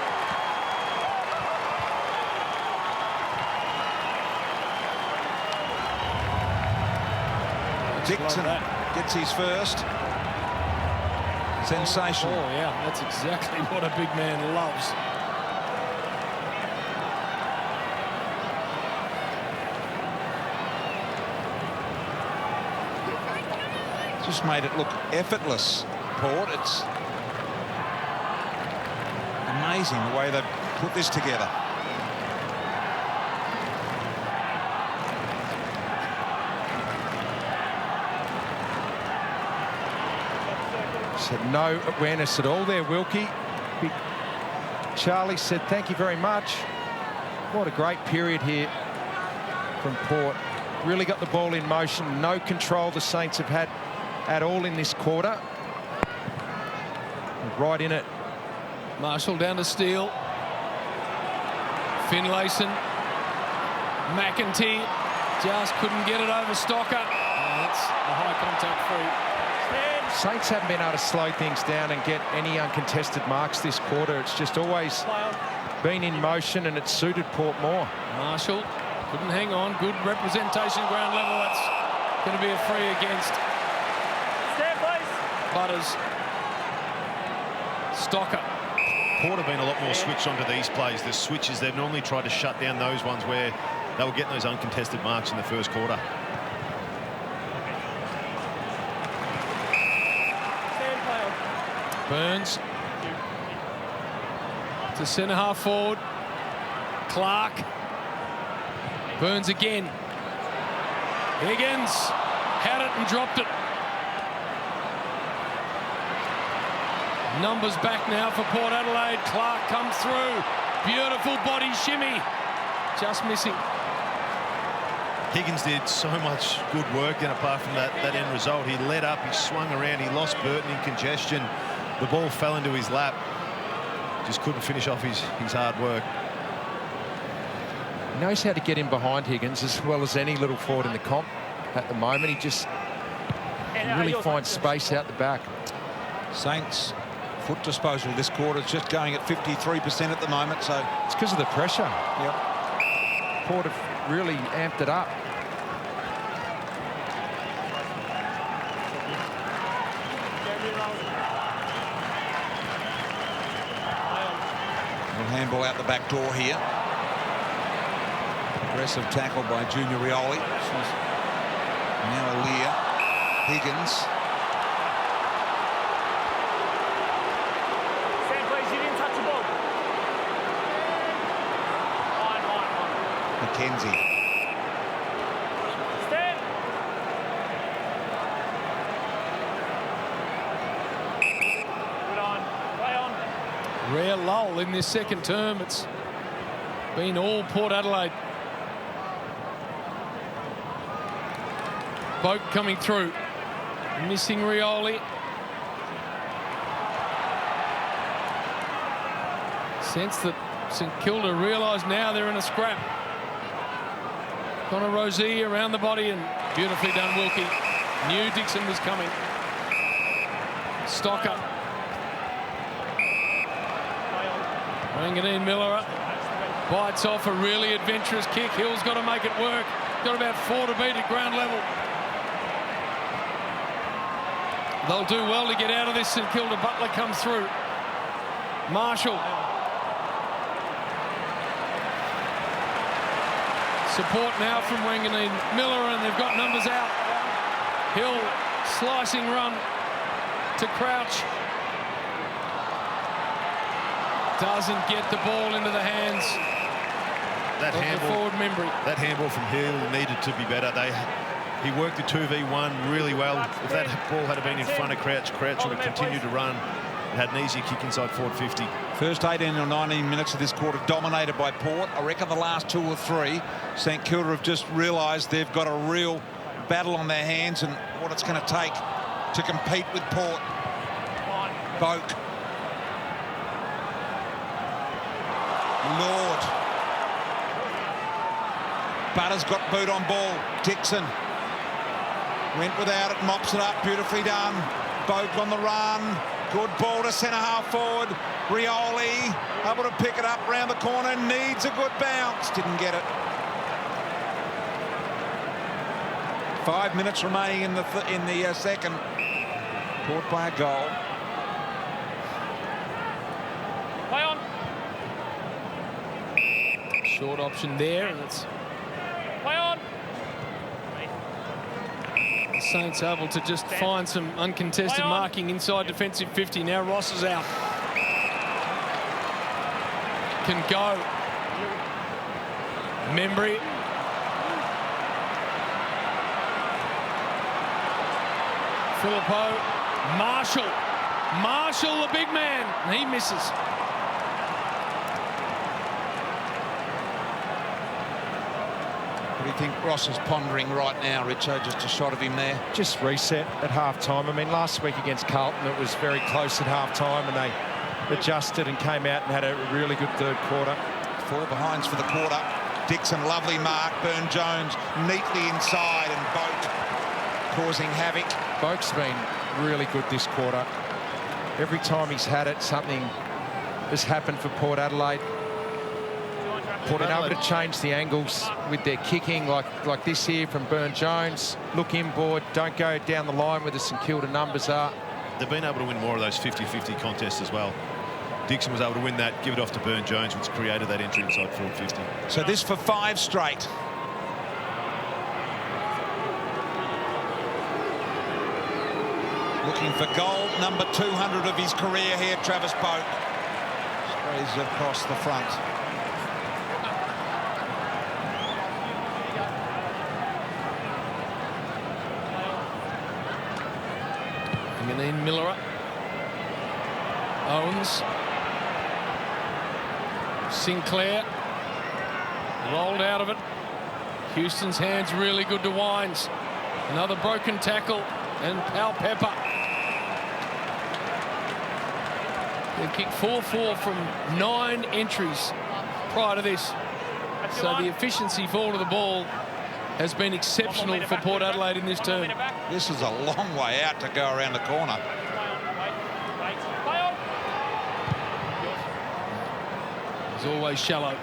Dixon gets his first. Sensational. Oh, yeah, that's exactly what a big man loves. Just made it look effortless, Port. It's amazing the way they've put this together. Had no awareness at all there, Wilkie. Charlie said, thank you very much. What a great period here from Port. Really got the ball in motion. No control the Saints have had at all in this quarter. Right in it. Marshall down to Steele. Finlayson. McEntee just couldn't get it over Stocker. That's a high contact free. Saints haven't been able to slow things down and get any uncontested marks this quarter. It's just always been in motion, and it's suited Port more. Marshall couldn't hang on. Good representation ground level. That's going to be a free against Butters. Stocker. Port have been a lot more switched onto these plays. The switches, they've normally tried to shut down those ones where they were getting those uncontested marks in the first quarter. Burns to centre half forward. Clark. Burns again. Higgins had it and dropped it. Numbers back now for Port Adelaide. Clark comes through. Beautiful body shimmy. Just missing. Higgins did so much good work then, apart from that end result. He led up, he swung around, he lost Burton in congestion. The ball fell into his lap. Just couldn't finish off his hard work. He knows how to get in behind Higgins as well as any little forward in the comp at the moment. He just really finds space out the back. Saints foot disposal this quarter is just going at 53% at the moment, so it's because of the pressure. Yep. Port have really amped it up. Handball out the back door here. Aggressive tackle by Junior Rioli. Now Lear. Higgins. Stand, please. You didn't touch the ball. Line. McKenzie. Stand. Good on. Play on. Rare lull in this second term. It's been all Port Adelaide. Boat coming through. Missing Rioli. Sense that St Kilda realise now they're in a scrap. Connor Rosey around the body, and beautifully done, Wilkie. Knew Dixon was coming. Stocker. Wanganeen-Milera bites off a really adventurous kick. Hill's got to make it work. Got about 4 to beat at ground level. They'll do well to get out of this. St Kilda. Butler comes through. Marshall. Support now from Wanganeen-Milera, and they've got numbers out. Hill, slicing run to Crouch. Doesn't get the ball into the hands of the forward Membry. That handball from Hill needed to be better. He worked the 2v1 really well. If that ball had been in front of Crouch, Crouch would have continued to run and had an easier kick inside forward 50. First 18 or 19 minutes of this quarter dominated by Port. I reckon the last 2 or 3, St Kilda have just realised they've got a real battle on their hands and what it's going to take to compete with Port. Boak. Lord. Butter's got boot on ball. Dixon went without it, mops it up, beautifully done. Boak on the run. Good ball to centre half forward. Rioli able to pick it up round the corner. Needs a good bounce. Didn't get it. 5 minutes remaining in the second. Port by a goal. Play on. Short option there, and it's Play on. the Saints able to just find some uncontested marking inside defensive 50. Now Ross is out. Can go. Membry. Phillippo. Marshall, the big man. And he misses. What do you think Ross is pondering right now, Richo? Just a shot of him there. Just reset at half-time. I mean, last week against Carlton, it was very close at half-time, and they adjusted and came out and had a really good third quarter. 4 behinds for the quarter. Dixon, lovely mark. Burn-Jones neatly inside, and Boak causing havoc. Boak's been really good this quarter. Every time he's had it, something has happened for Port Adelaide. Been able to change the angles with their kicking, like this here from Burn-Jones. Look inboard, don't go down the line where the St Kilda numbers are. They've been able to win more of those 50-50 contests as well. Dixon was able to win that, give it off to Burn-Jones, which created that entry inside forward 50. So this for 5 straight. Looking for goal number 200 of his career here, Travis Boak. Sprays across the front. Wanganeen-Milera. Owens. Sinclair. Rolled out of it. Houston's hands really good to Wines. Another broken tackle. And Pal Pepper. They've kicked 4-4 from 9 entries prior to this. So the efficiency fall to the ball has been exceptional for Port Adelaide in this term. This is a long way out to go around the corner. It's always shallow.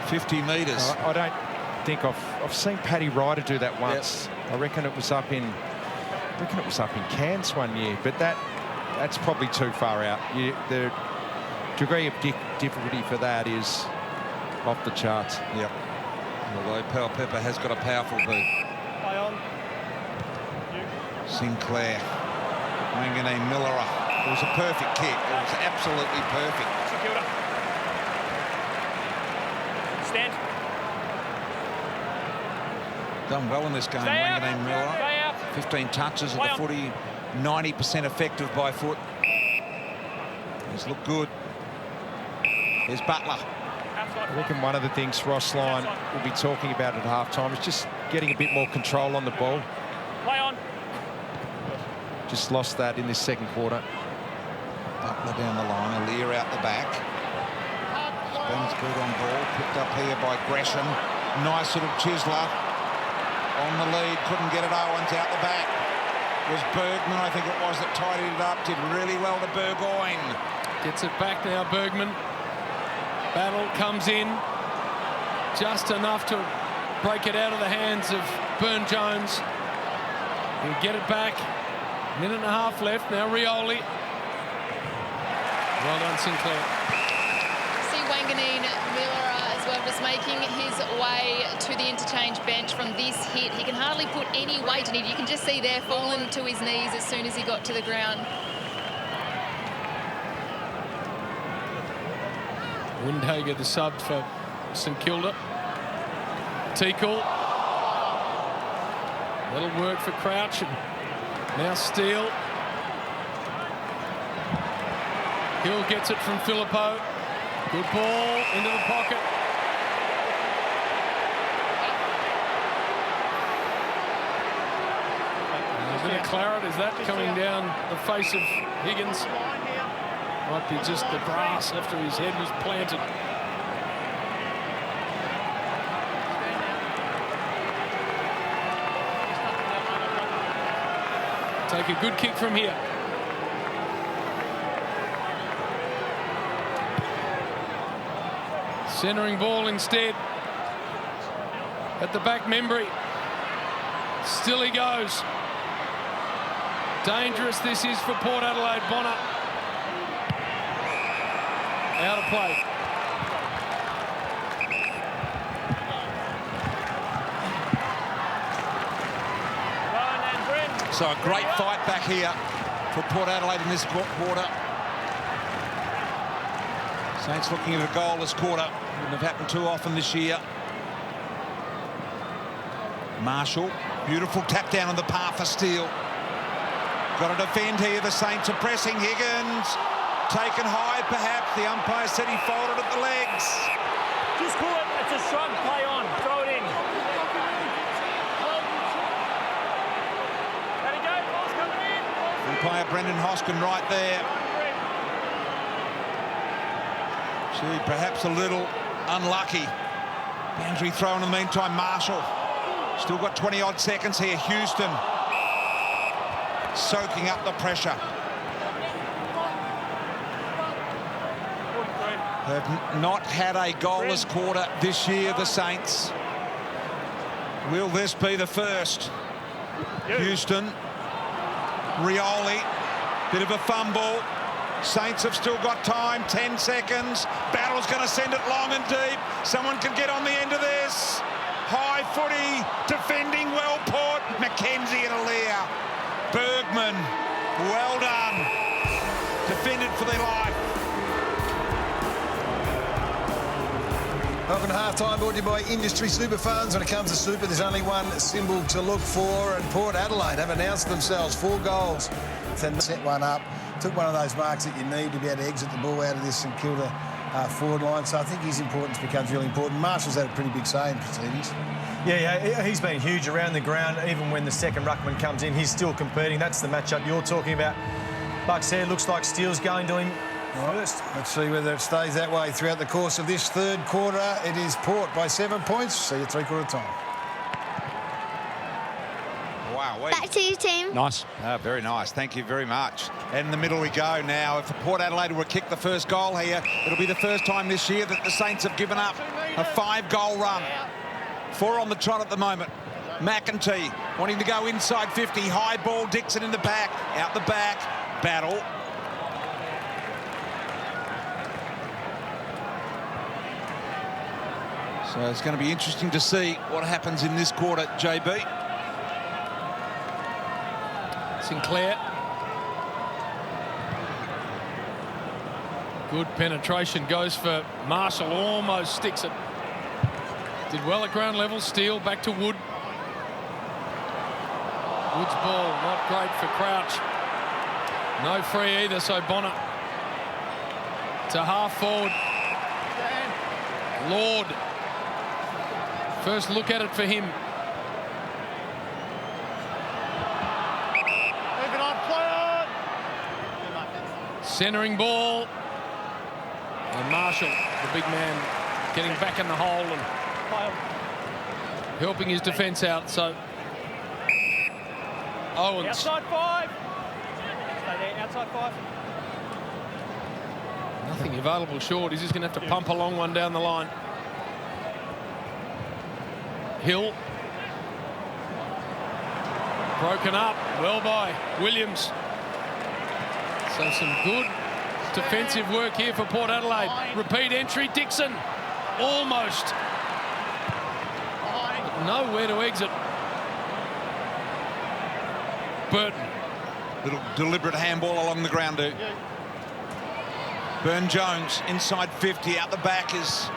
50 metres. I don't think I've seen Paddy Ryder do that once. Yep. I reckon it was up in Cairns one year, but that's probably too far out. The degree of difficulty for that is off the charts. Yep. Although Pal Pepper has got a powerful boot. Play on. Sinclair. Wanganeen-Milera. It was a perfect kick. It was absolutely perfect. Stand. Done well in this game, Wanganeen-Milera. 15 touches of the footy, 90% effective by foot. He's looked good. Here's Butler. I reckon one of the things Ross Lyon will be talking about at half-time is just getting a bit more control on the ball. Play on. Just lost that in this second quarter. Butler down the line, Alier out the back. Spence good on ball, picked up here by Gresham. Nice little chiseler. on the lead, couldn't get it. Owens out the back. It was Bergman, I think it was, that tidied it up. Did really well to Burgoyne. Gets it back now, Bergman. Battle comes in. Just enough to break it out of the hands of Burne-Jones. He'll get it back. Minute and a half left. Now Rioli. Well done, Sinclair. See Wanganeen-Milera as well, just making his way to the interchange bench from this hit. He can hardly put any weight in it. You can just see there falling to his knees as soon as he got to the ground. Windhager, the sub for St Kilda. Teakle. That'll work for Crouch. And now Steele. Hill gets it from Filippo. Good ball into the pocket. And a bit of claret. Is that coming down the face of Higgins? Might be just the grass after his head was planted. Take a good kick from here. Centering ball instead. At the back, Membry. Still he goes. Dangerous this is for Port Adelaide. Bonner. Out of play. So a great fight back here for Port Adelaide in this quarter. Saints looking at a goalless quarter. Wouldn't have happened too often this year. Marshall, beautiful tap down on the path for Steele. Got to defend here. The Saints are pressing. Higgins taken high, perhaps. The umpire said he folded at the legs. Just call it. It's a shrug. Play on. Throw it in. Let it go. Ball's coming in. Umpire Brendan Hoskin right there. Gee, perhaps a little unlucky. Boundary throw in the meantime. Marshall. Still got 20-odd seconds here. Houston soaking up the pressure. Have not had a goalless quarter this year, the Saints. Will this be the first? Houston. Rioli. Bit of a fumble. Saints have still got time. 10 seconds. Battle's going to send it long and deep. Someone can get on the end of this. High footy. Defending well, Port. McKenzie and Aaliyah. Bergman. Well done. Defended for their life. Welcome to half-time, brought to you by Industry Super Funds. When it comes to super, there's only one symbol to look for, and Port Adelaide have announced themselves 4 goals. Then set one up, took one of those marks that you need to be able to exit the ball out of this St Kilda forward line. So I think his importance becomes really important. Marshall's had a pretty big say in proceedings. Yeah, he's been huge around the ground. Even when the second ruckman comes in, he's still competing. That's the matchup you're talking about. Buck said, looks like Steele's going to him first. Let's see whether it stays that way throughout the course of this third quarter. It is Port by 7 points. See you three-quarter time. Wow. Back to you, team. Nice. Very nice. Thank you very much. And in the middle we go now. If the Port Adelaide were to kick the first goal here, it'll be the first time this year that the Saints have given up a 5-goal run. 4 on the trot at the moment. McEntee wanting to go inside 50. High ball. Dixon in the back. Out the back. Battle. So it's going to be interesting to see what happens in this quarter, JB. Sinclair. Good penetration. Goes for Marshall. Almost sticks it. Did well at ground level. Steele back to Wood. Wood's ball. Not great for Crouch. No free either, so Bonner to half forward. Lord. First look at it for him. Moving on, play on. Centering ball. And Marshall, the big man, getting back in the hole. And helping his defence out. So Owens. Outside 5. Stay there, outside 5. Nothing available short. He's just going to have to pump a long one down the line. Hill. Broken up. Well by Williams. So some good defensive work here for Port Adelaide. Repeat entry. Dixon. Almost. But nowhere to exit. Burton. Little deliberate handball along the ground, dude. Burn-Jones inside 50. Out the back is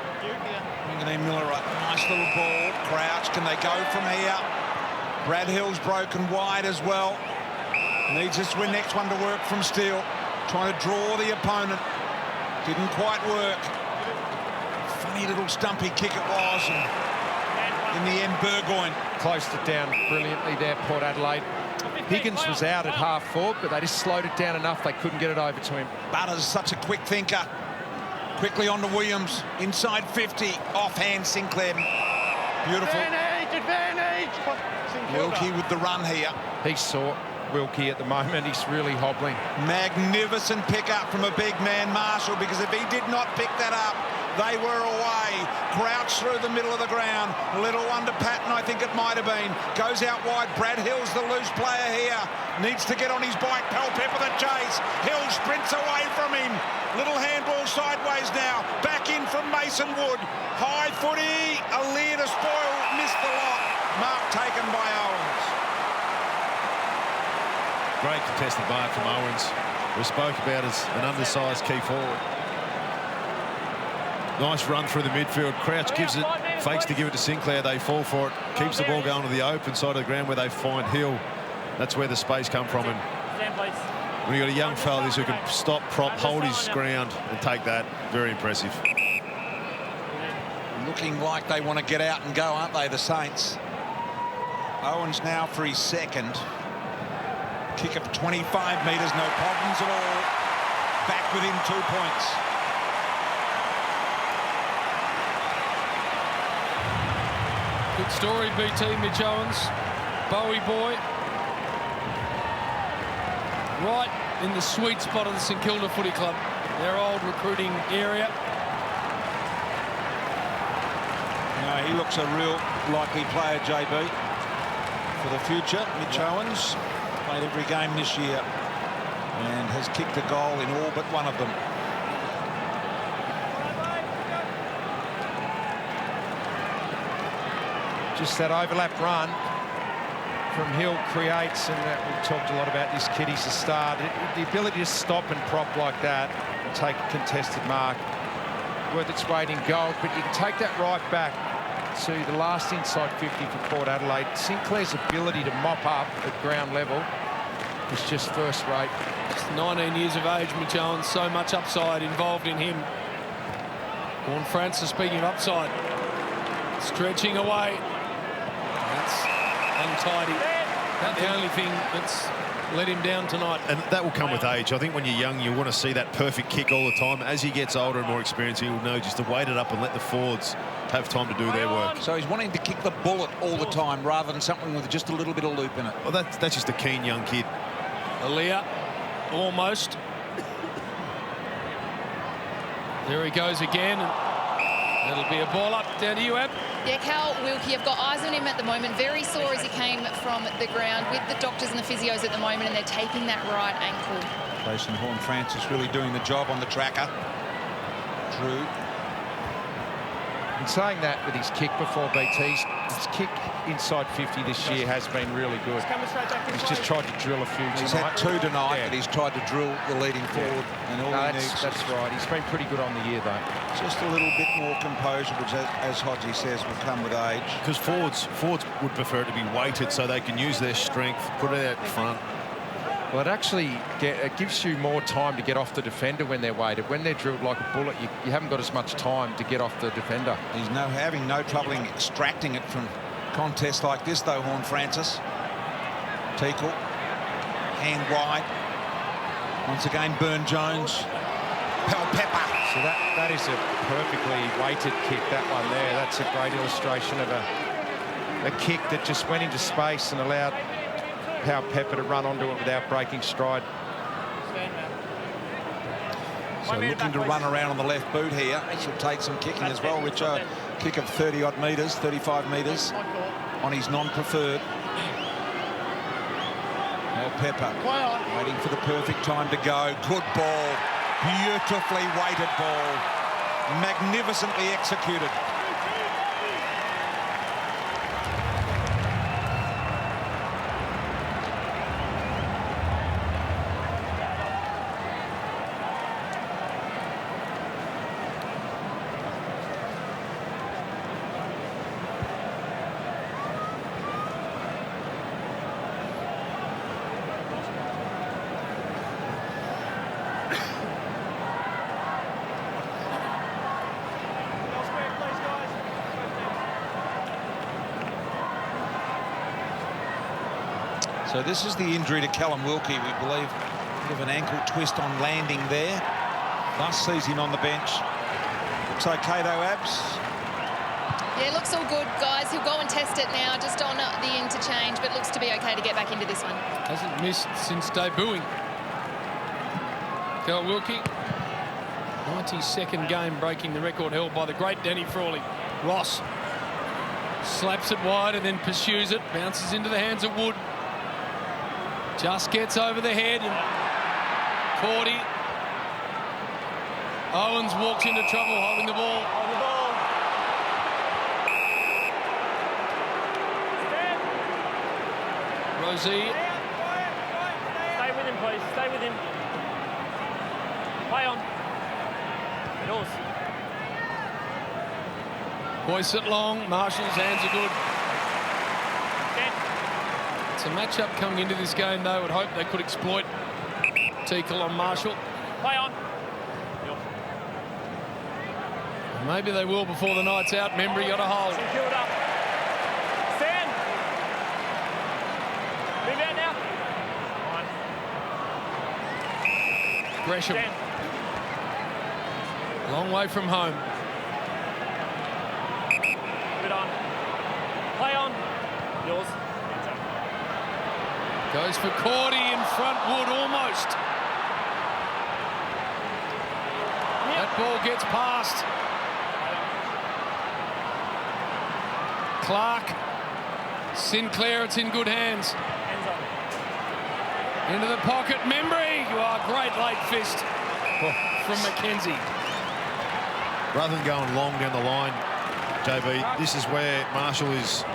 Wanganeen-Milera. Nice little ball. Crouch. Can they go from here? Brad Hill's broken wide as well. Needs this next one to work from Steele. Trying to draw the opponent. Didn't quite work. Funny little stumpy kick it was. And in the end, Burgoyne closed it down brilliantly there, Port Adelaide. Higgins was out at half forward, but they just slowed it down enough they couldn't get it over to him. Butters, such a quick thinker. Quickly on to Williams. Inside 50. Offhand Sinclair. Beautiful. Advantage! Wilkie with the run here. He's sore, Wilkie, at the moment. He's really hobbling. Magnificent pick up from a big man, Marshall, because if he did not pick that up, they were away. Crouch through the middle of the ground. A little one to Patton, I think it might have been. Goes out wide. Brad Hill's the loose player here. Needs to get on his bike. Pepper the chase. Hill sprints away from him. Little handball sideways now. Back in from Mason Wood. High footy. A leer to spoil. Missed the lot. Mark taken by Owens. Great contested mark from Owens. We spoke about as an undersized key forward. Nice run through the midfield. Crouch gives it, fakes to give it to Sinclair. They fall for it. Keeps the ball going to the open side of the ground where they find Hill. That's where the space come from. And when you've got a young fella who can stop, prop, hold his ground and take that, very impressive. Looking like they want to get out and go, aren't they, the Saints? Owens now for his second. Kick of 25 metres, no problems at all. Back within 2 points. Good story, BT. Mitch Owens, Bowie boy. Right in the sweet spot of the St Kilda Footy Club, their old recruiting area. No, he looks a real likely player, JB, for the future. Mitch Owens played every game this year and has kicked a goal in all but one of them. Just that overlap run from Hill creates, and we've talked a lot about this kid. He's a star. The ability to stop and prop like that and take a contested mark, worth its weight in gold. But you can take that right back to the last inside 50 for Port Adelaide. Sinclair's ability to mop up at ground level is just first rate. Just 19 years of age, Mitch Owens, so much upside involved in him. Horne-Francis, speaking of upside, stretching away. That's untidy. That's the only thing that's let him down tonight. And that will come with age. I think when you're young, you want to see that perfect kick all the time. As he gets older and more experienced, he'll know just to wait it up and let the forwards have time to do their work. So he's wanting to kick the bullet all the time rather than something with just a little bit of loop in it. Well, that's just a keen young kid. Aaliyah, almost. There he goes again. That'll be a ball up. Down to you, Ab. Yeah, Cal Wilkie, I've got eyes on him at the moment. Very sore as he came from the ground with the doctors and the physios at the moment, and they're taping that right ankle. Jason Horne-Francis really doing the job on the tracker. Drew. And saying that with his kick before BT's, his kick inside 50 this year has been really good. He's just tried to drill a few tonight. He's had two tonight, but he's tried to drill the leading forward. And all he needs. That's right. He's been pretty good on the year, though. Just a little bit more composure, which, as Hodgie says, will come with age. Because forwards would prefer it to be weighted so they can use their strength, put it out front. Well, it actually it gives you more time to get off the defender when they're weighted. When they're drilled like a bullet, you haven't got as much time to get off the defender. He's having no trouble in extracting it from contests like this, though, Horne-Francis. Teakle, hand wide. Once again, Burn-Jones. Pepper. So that is a perfectly weighted kick, that one there. That's a great illustration of a a kick that just went into space and allowed Pal Pepper to run onto it without breaking stride. So looking to run around on the left boot here. Should take some kicking as well, Richo. Kick of 30-odd metres, 35 metres on his non-preferred. Pal Pepper waiting for the perfect time to go. Good ball. Beautifully weighted ball. Magnificently executed. So this is the injury to Callum Wilkie, we believe. Bit of an ankle twist on landing there. Thus sees him on the bench. Looks okay though, Abs. Yeah, looks all good, guys. He'll go and test it now, just on the interchange, but looks to be okay to get back into this one. Hasn't missed since debuting. Cal Wilkie, 92nd game, breaking the record held by the great Danny Frawley. Ross slaps it wide and then pursues it, bounces into the hands of Wood. Just gets over the head and Cordy. Owens walks into trouble holding the ball. Rosie. Stay with him, please. Stay with him. Play on. Yours. Hoists it long. Marshall's hands are good. It's a matchup coming into this game, they would hope they could exploit. Teakle on Marshall. Play on. Maybe they will before the night's out. Membry got a hold. St Kilda. Stand. Move out now. Gresham. Stand. Long way from home. Move it on. Play on. Yours. Goes for Cordy in front. Wood almost. That ball gets past. Clark. Sinclair, it's in good hands. Into the pocket. Membry. Great late fist from Mackenzie. Rather than going long down the line, JB, this is where Marshall is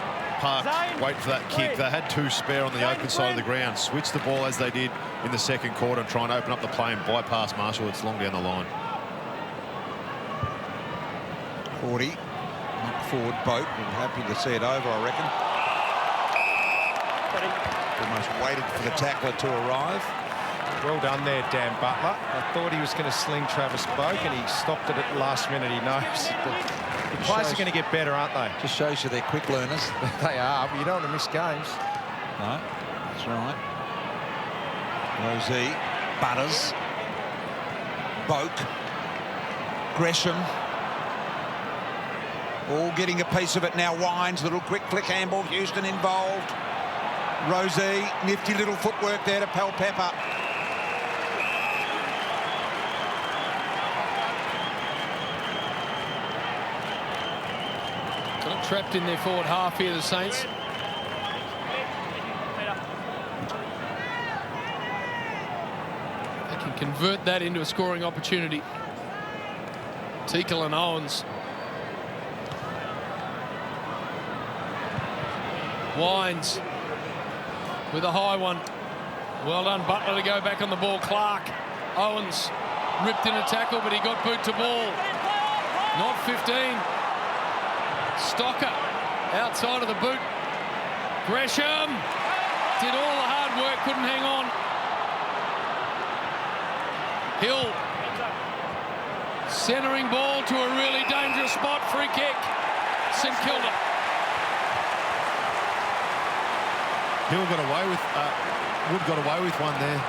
parked, waiting for that kick. They had two spare on the open side of the ground. Switch the ball as they did in the second quarter and try and open up the play and bypass Marshall. It's long down the line. 40. Up forward, Boat. We're happy to see it over, I reckon. Almost waited for the tackler to arrive. Well done there, Dan Butler. I thought he was going to sling Travis Boak and he stopped it at the last minute. He knows the players are going to get better, aren't they? Just shows you they're quick learners. They are, but you don't want to miss games. No, that's right. Rosie, Butters, Boak, Gresham. All getting a piece of it now. Wines, little quick flick handball. Houston involved. Rosie, nifty little footwork there to Pal Pepper. Got trapped in their forward half here, the Saints. They can convert that into a scoring opportunity. Teakle and Owens. Wines with a high one. Well done, Butler, to go back on the ball. Clark. Owens ripped in a tackle, but he got boot to ball. Not 15. Stocker outside of the boot. Gresham did all the hard work, couldn't hang on. Hill centering ball to a really dangerous spot. Free kick. St Kilda. Hill got away with, Wood got away with one there.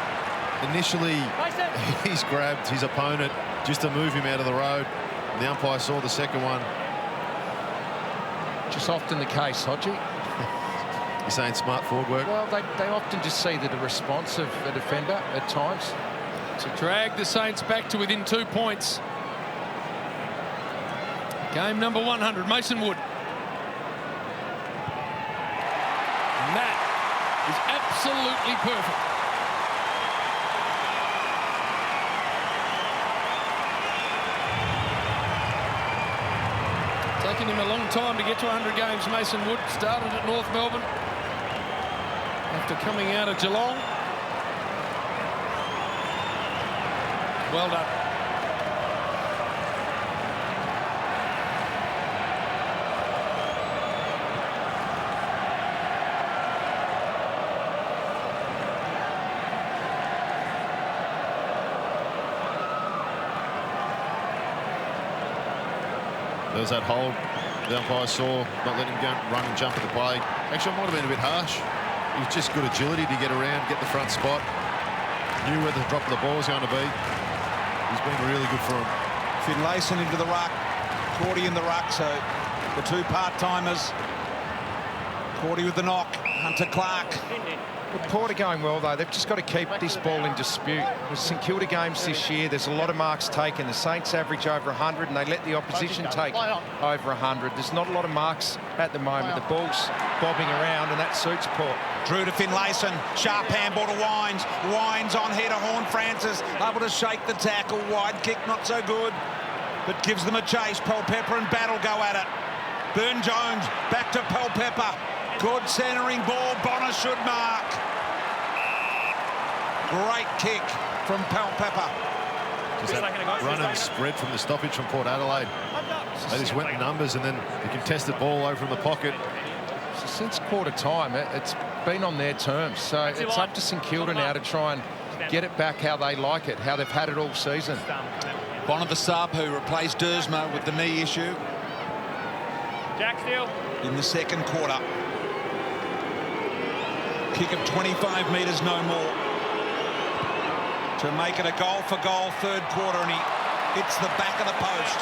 Initially, he's grabbed his opponent just to move him out of the road. The umpire saw the second one. Just often the case, Hodgie. You're saying smart forward work? Well, they often just see the response of a defender at times. To drag the Saints back to within 2 points. Game number 100, Mason Wood. And that is absolutely perfect. Taking him a long time to get to 100 games. Mason Wood started at North Melbourne after coming out of Geelong. Well done. There was that hold the umpire saw, not letting him go run and jump at the play. Actually, it might have been a bit harsh. He was just good agility to get around, get the front spot. Knew where the drop of the ball was going to be. He's been really good for him. Finlayson into the ruck. Cordy in the ruck, so the two part-timers. Cordy with the knock. Hunter Clark. Well, Port are going well, though. They've just got to keep this ball in dispute. With St Kilda games this year, there's a lot of marks taken. The Saints average over 100, and they let the opposition take over 100. There's not a lot of marks at the moment. The ball's bobbing around, and that suits Port. Drew to Finlayson. Sharp handball to Wines. Wines on here to Horne-Francis. Able to shake the tackle. Wide kick, not so good, but gives them a chase. Pelpepper and Battle go at it. Burne-Jones back to Pelpepper. Good centering ball. Bonner should mark. Great kick from Pelpepper. Just that run and spread from the stoppage from Port Adelaide. They just went in numbers, and then the contested ball over in the pocket. So since quarter time, it's been on their terms. So it's up to St Kilda now to try and get it back how they like it, how they've had it all season. Bonner the sub, who replaced Dersma with the knee issue. Jack Steele. In the second quarter. Kick of 25 metres, no more. To make it a goal-for-goal third quarter, and he hits the back of the post.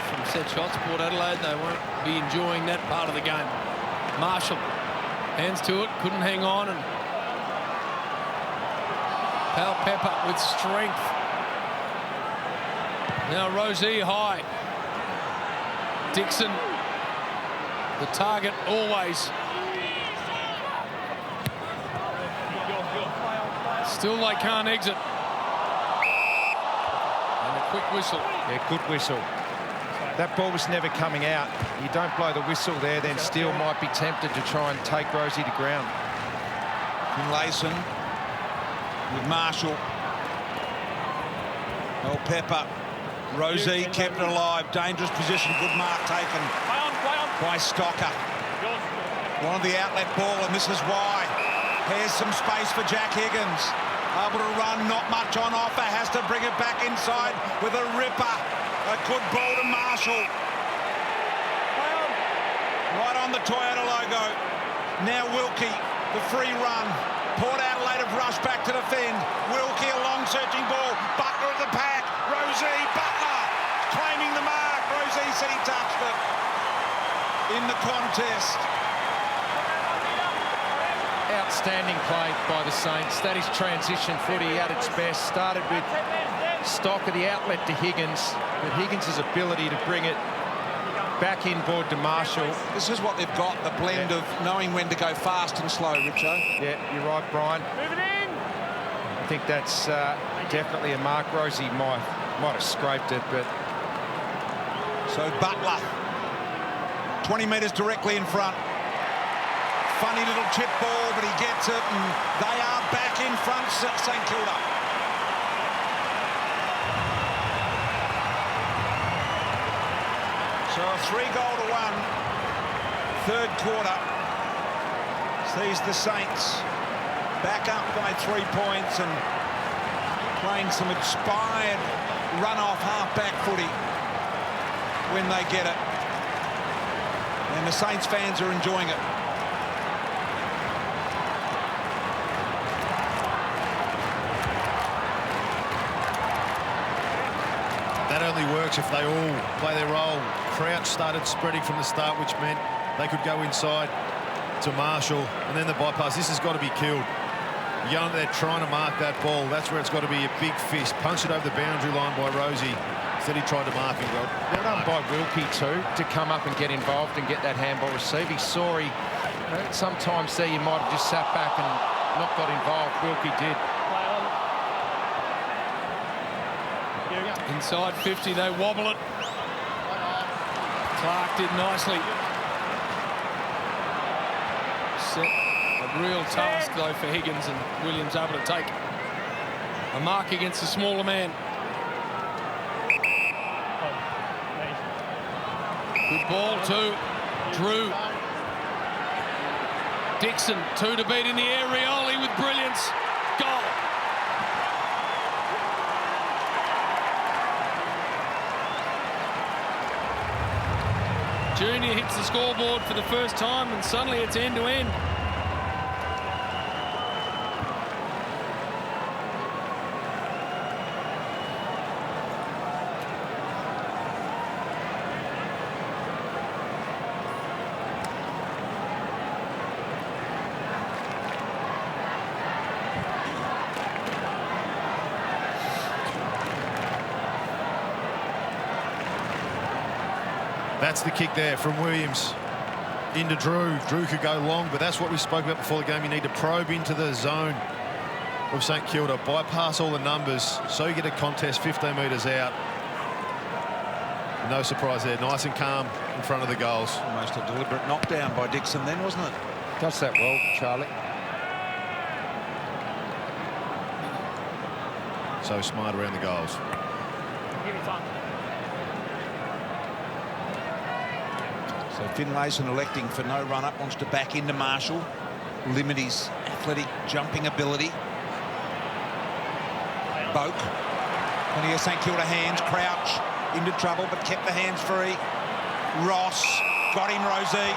From set shots, Port Adelaide, they won't be enjoying that part of the game. Marshall, hands to it, couldn't hang on, and Pelpepper with strength. Now Rosie high. Dixon, the target always. Still they can't exit. And a quick whistle. Yeah, good whistle. That ball was never coming out. You don't blow the whistle there, then Steele might be tempted to try and take Rosie to ground. Finlayson with Marshall. Pelpepper. Rosie kept it alive. Dangerous position. Good mark taken by Stocker. Wanted the outlet ball, and this is why. Here's some space for Jack Higgins. Able to run, not much on offer. Has to bring it back inside with a ripper. A good ball to Marshall. Right on the Toyota logo. Now Wilkie, the free run. Port Adelaide have rushed back to defend. Wilkie, a long searching ball. Butler at the pack. Rosie, Butler claiming the mark. Rosie said he touched it in the contest. Outstanding play by the Saints. That is transition footy at its best. Started with Stocker, the outlet to Higgins, but Higgins' ability to bring it back inboard to Marshall. This is what they've got, the blend of knowing when to go fast and slow, Richo. Yeah, you're right, Brian. Move it in. I think that's definitely a mark. Rosie might have scraped it, but... So Butler, 20 metres directly in front. Funny little chip ball, but he gets it, and they are back in front, St Kilda. So a 3-goal-to-1 third quarter sees the Saints back up by 3 points and playing some inspired run-off half-back footy when they get it. And the Saints fans are enjoying it. works if they all play their role. Crouch started spreading from the start, which meant they could go inside to Marshall, and then the bypass. This has got to be killed. Young, they're trying to mark that ball. That's where it's got to be a big fist. Punched it over the boundary line by Rosie. Instead he tried to mark him. Well done by Wilkie too, to come up and get involved and get that handball receive. He saw sometimes there you might have just sat back and not got involved. Wilkie did. Inside 50, they wobble it. Clark did nicely. Set a real task, though, for Higgins, and Williams able to take a mark against a smaller man. Good ball to Drew. Dixon, 2 to beat in the air. Rioli with brilliance. Goal. Junior hits the scoreboard for the first time, and suddenly it's end-to-end. That's the kick there from Williams into Drew. Drew could go long, but that's what we spoke about before the game. You need to probe into the zone of St Kilda, bypass all the numbers, so you get a contest 15 metres out. No surprise there. Nice and calm in front of the goals. Almost a deliberate knockdown by Dixon then, wasn't it? Does that well, Charlie. So smart around the goals. Give me time. So Finlayson electing for no run-up, wants to back into Marshall, limit his athletic jumping ability. Boak. Plenty of St Kilda hands. Crouch into trouble, but kept the hands free. Ross got him, Rosie.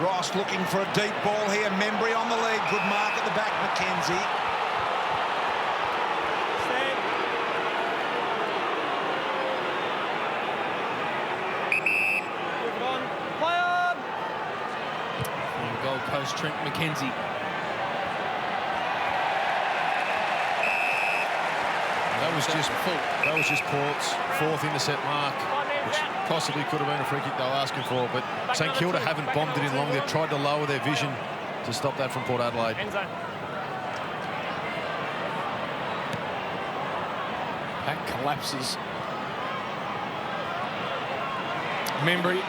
Ross looking for a deep ball here. Membry on the lead. Good mark at the back, McKenzie. Gold Coast, Trent McKenzie. That was just Port's 4th intercept mark, which possibly could have been a free kick they were asking for, but St Kilda haven't bombed it in long. They've tried to lower their vision to stop that from Port Adelaide. Pack collapses. Membry,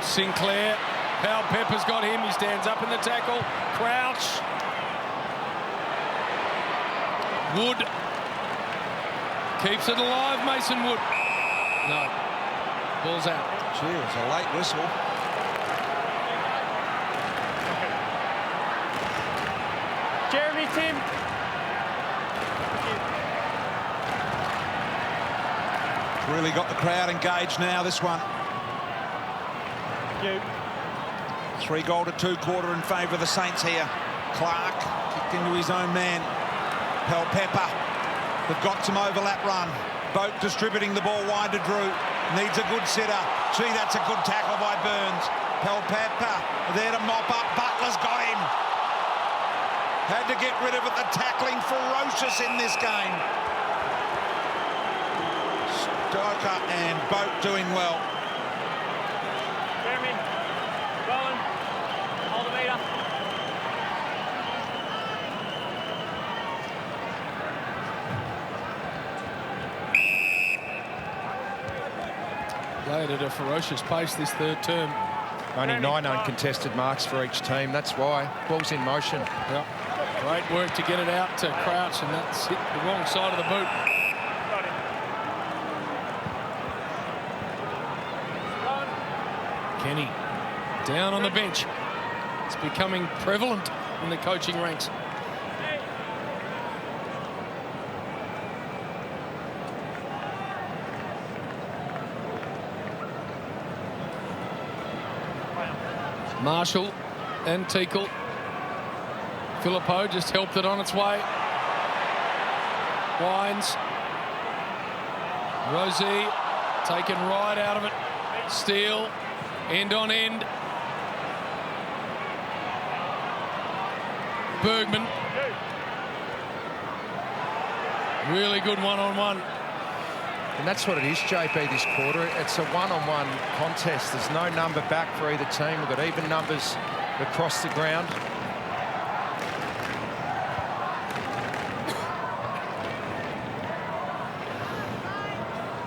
Sinclair. Powell Pepper's got him. He stands up in the tackle. Crouch. Wood. Keeps it alive, Mason Wood. No. Ball's out. Gee, it was a late whistle. Jeremy, Tim. Really got the crowd engaged now, this one. You. 3-goal to 2-quarter in favour of the Saints here. Clark kicked into his own man. Pepper. They've got some overlap run. Boat distributing the ball wide to Drew. Needs a good sitter. Gee, that's a good tackle by Burns. Pepper there to mop up. Butler's got him. Had to get rid of it. The tackling ferocious in this game. Stoker and Boat doing well. Jeremy. Rowan. Hold the meter. Played at a ferocious pace this third term. Only 9 uncontested marks for each team. That's why. Ball's in motion. Yep. Great work to get it out to Crouch, and that's hit the wrong side of the boot. Kenny down on the bench. It's becoming prevalent in the coaching ranks. Marshall and Teakle. Phillippo just helped it on its way. Wines. Rosie taken right out of it. Steele, end on end. Bergman. Really good one-on-one. And that's what it is, JB, this quarter. It's a one-on-one contest. There's no number back for either team. We've got even numbers across the ground.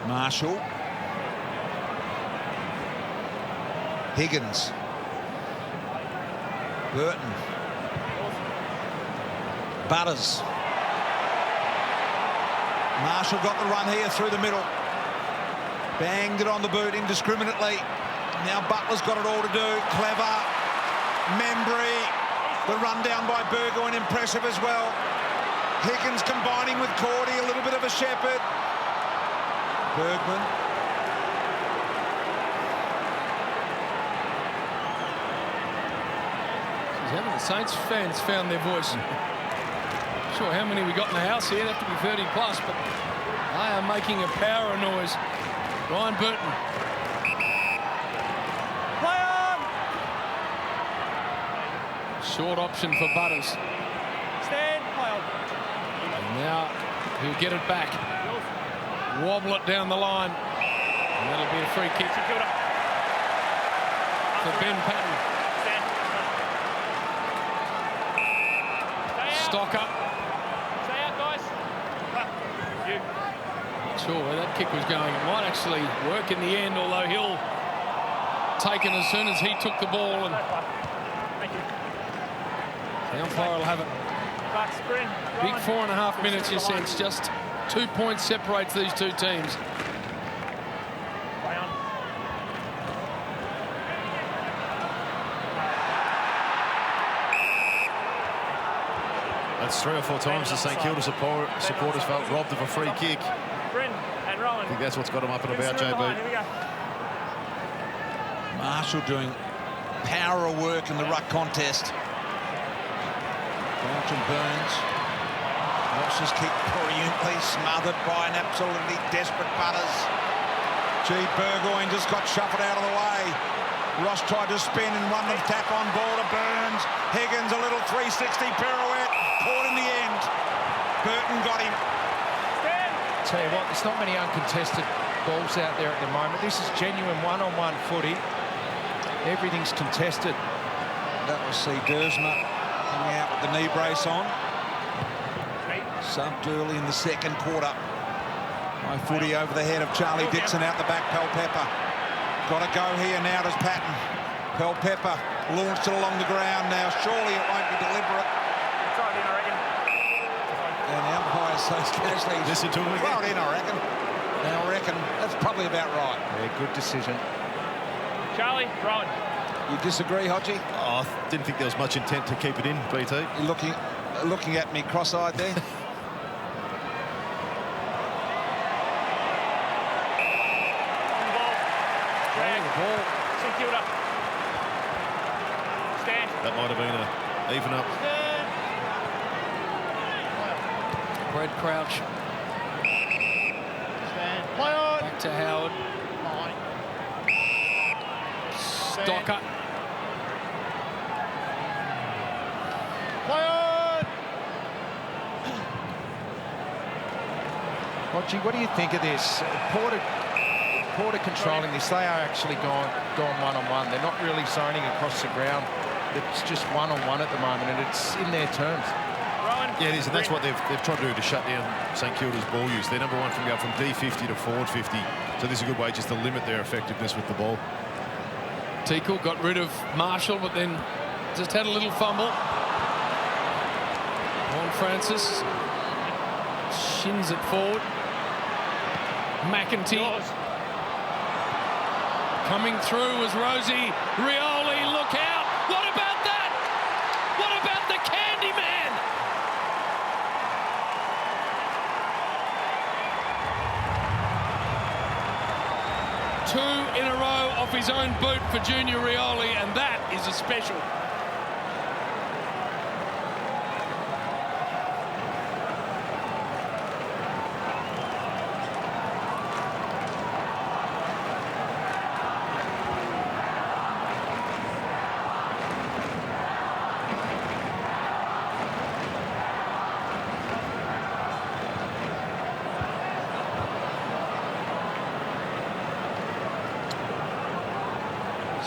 Marshall. Higgins. Burton. Butters. Marshall got the run here through the middle. Banged it on the boot indiscriminately. Now Butler's got it all to do. Clever. Membry. The run down by Burgoyne, impressive as well. Higgins combining with Cordy, a little bit of a shepherd. Bergman. Haven't the Saints fans found their voice? Sure how many we got in the house here. It'd have to be 30 plus, but they are making a power of noise. Ryan Burton. Play on! Short option for Butters. Stand, play on. And now he'll get it back. Wobble it down the line. And that'll be a free kick for Ben Patton. Stocker. Stay out, guys. You. Not sure where that kick was going. It might actually work in the end, although Hill taken as soon as he took the ball. And Thank you. the umpire will have it. Big 4.5 minutes, you sense. Just 2 points separates these two teams. That's 3 or 4 times the St Kilda supporters felt robbed of a free kick. I think that's what's got them up and about, JB. Marshall doing power of work in the ruck contest. Dalton Burns. Ross's kick brilliantly, smothered by an absolutely desperate Butters. Gee, Burgoyne just got shuffled out of the way. Ross tried to spin and won the tap on ball to Burns. Higgins, a little 360 pirouette. Caught in the end. Burton got him. Tell you what, there's not many uncontested balls out there at the moment. This is genuine one-on-one footy. Everything's contested. That was see Dersma coming out with the knee brace on. Subbed early in the second quarter. High footy over the head of Charlie Dixon, out the back, Pepper. Got to go here now, does Patton. Pepper launched it along the ground now. Surely it won't be deliberate. And the umpire says casually, listen to him again. Throw it in, I reckon. Now, I reckon that's probably about right. Yeah, good decision. Charlie, throw it. You disagree, Hodgie? Oh, I didn't think there was much intent to keep it in, BT. You're looking at me cross-eyed there. Ball. St Kilda. Stand. That might have been a even up. Brad Crouch. Stand. Play on. Back to Howard. Stocker. Play on. Hodgie, what do you think of this? Porter controlling this. They are actually gone one-on-one. They're not really zoning across the ground. It's just one-on-one at the moment, and it's in their terms. Yeah, it is, and that's what they've tried to do to shut down St Kilda's ball use. They're number one from going from D50 to forward 50. So this is a good way just to limit their effectiveness with the ball. Tickle got rid of Marshall, but then just had a little fumble. Horne-Francis shins it forward. McEntee coming through was Rosie. Rioli, look out! What about that? What about the Candy Man? Two in a row off his own boot for Junior Rioli, and that is a special.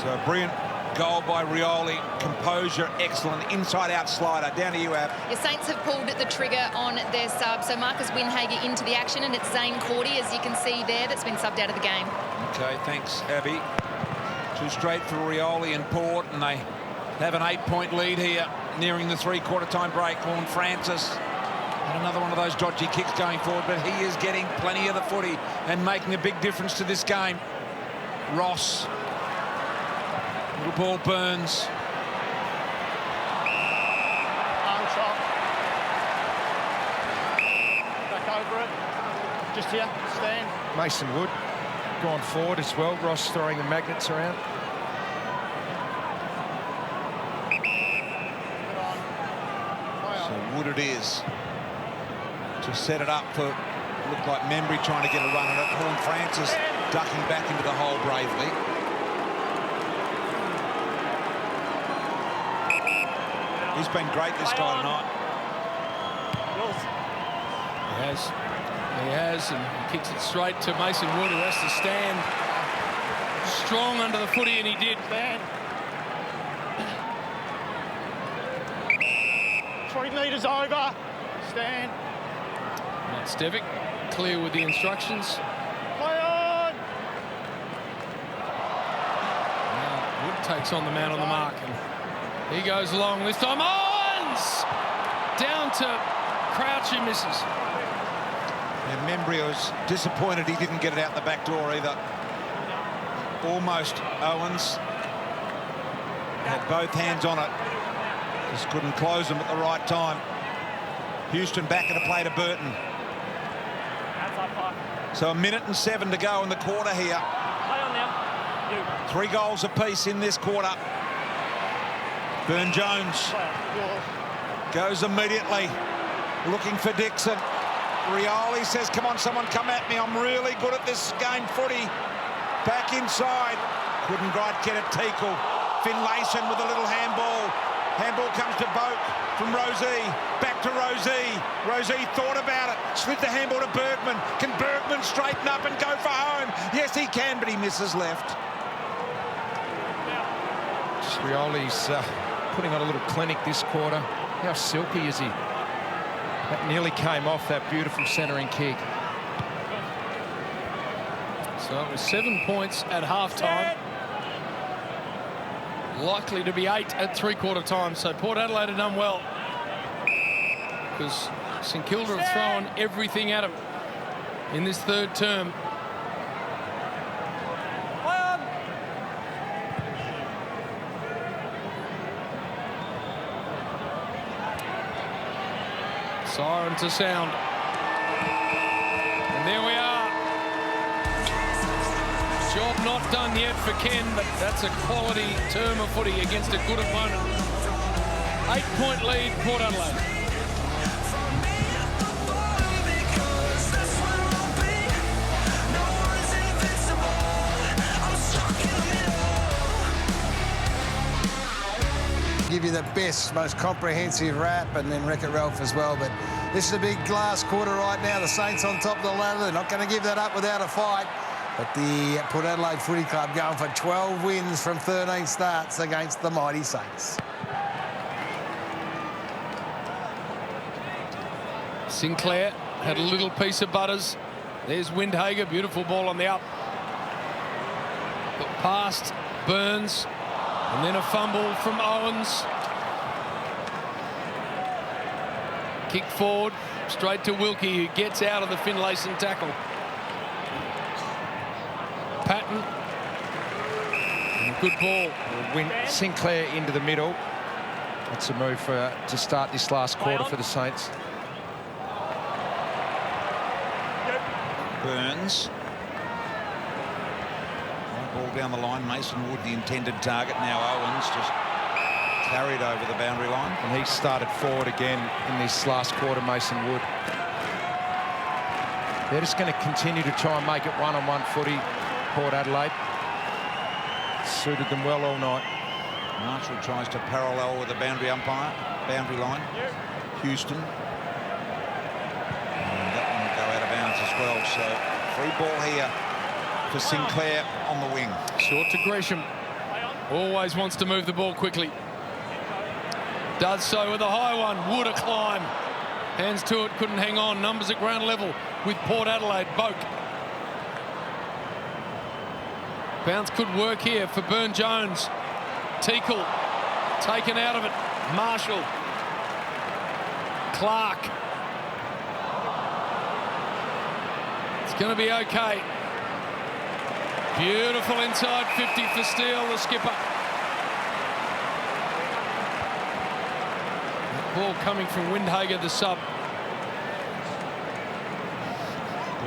So a brilliant goal by Rioli. Composure, excellent. Inside-out slider. Down to you, Ab. Your Saints have pulled the trigger on their sub. So Marcus Windhager into the action, and it's Zane Cordy, as you can see there, that's been subbed out of the game. Okay, thanks, Abby. 2 straight for Rioli and Port, and they have an 8-point lead here, nearing the 3/4 time break. Horne-Francis had another one of those dodgy kicks going forward, but he is getting plenty of the footy and making a big difference to this game. Ross. Little ball Burns. Arm shot. Back over it. Just here. Stand. Mason Wood gone forward as well. Ross throwing the magnets around. So Wood it is to set it up for, looked like Membry trying to get a run at it. Horne-Francis ducking back into the hole bravely. He's been great this guy tonight. He has, and he kicks it straight to Mason Wood, who has to stand strong under the footy, and he did. 20 metres over. Stand. Matt Stevic clear with the instructions. Play on. Now Wood takes on the man on the mark, and he goes long this time. Owens! Down to Crouch, he misses. And Membry was disappointed he didn't get it out the back door either. Almost Owens. Had both hands on it. Just couldn't close them at the right time. Houston back into play to Burton. So 1 minute and 7 to go in the quarter here. 3 goals apiece in this quarter. Burn-Jones goes immediately, looking for Dixon. Rioli says, come on, someone come at me. I'm really good at this game footy. Back inside. Couldn't quite get it, Teakle. Finlayson with a little handball. Handball comes to Boak from Rosey. Back to Rosey. Rosey thought about it. Slid the handball to Bergman. Can Bergman straighten up and go for home? Yes, he can, but he misses left. Rioli's putting on a little clinic this quarter. How silky is he? That nearly came off that beautiful centering kick. So it was 7 points at half-time. Likely to be 8 at 3/4 time. So Port Adelaide have done well, because St Kilda have thrown everything at them in this 3rd term. Siren to sound. And there we are. Job not done yet for Ken, but that's a quality term of footy against a good opponent. 8-point lead, Port Adelaide. Give you the best, most comprehensive wrap, and then Wreck-It Ralph as well. But this is a big last quarter right now. The Saints on top of the ladder. They're not going to give that up without a fight. But the Port Adelaide Footy Club going for 12 wins from 13 starts against the mighty Saints. Sinclair had a little piece of butters. There's Windhager, beautiful ball on the up. Got past Burns. And then a fumble from Owens. Kick forward, straight to Wilkie, who gets out of the Finlayson tackle. Patton. And a good ball. Sinclair into the middle. That's a move to start this last quarter for the Saints. Burns. Ball down the line. Mason Wood, the intended target. Now Owens just carried over the boundary line. And he started forward again in this last quarter, Mason Wood. They're just going to continue to try and make it one-on-one footy, Port Adelaide. Suited them well all night. Marshall tries to parallel with the boundary umpire, boundary line. Houston. And that one will go out of bounds as well. So free ball here for Sinclair on the wing. Short to Gresham. Always wants to move the ball quickly. Does so with a high one. Wood a climb. Hands to it, couldn't hang on. Numbers at ground level with Port Adelaide. Boak. Bounce could work here for Burne-Jones. Teakle taken out of it. Marshall. Clark. It's going to be okay. Beautiful inside 50 for Steele, the skipper. Ball coming from Windhager, the sub.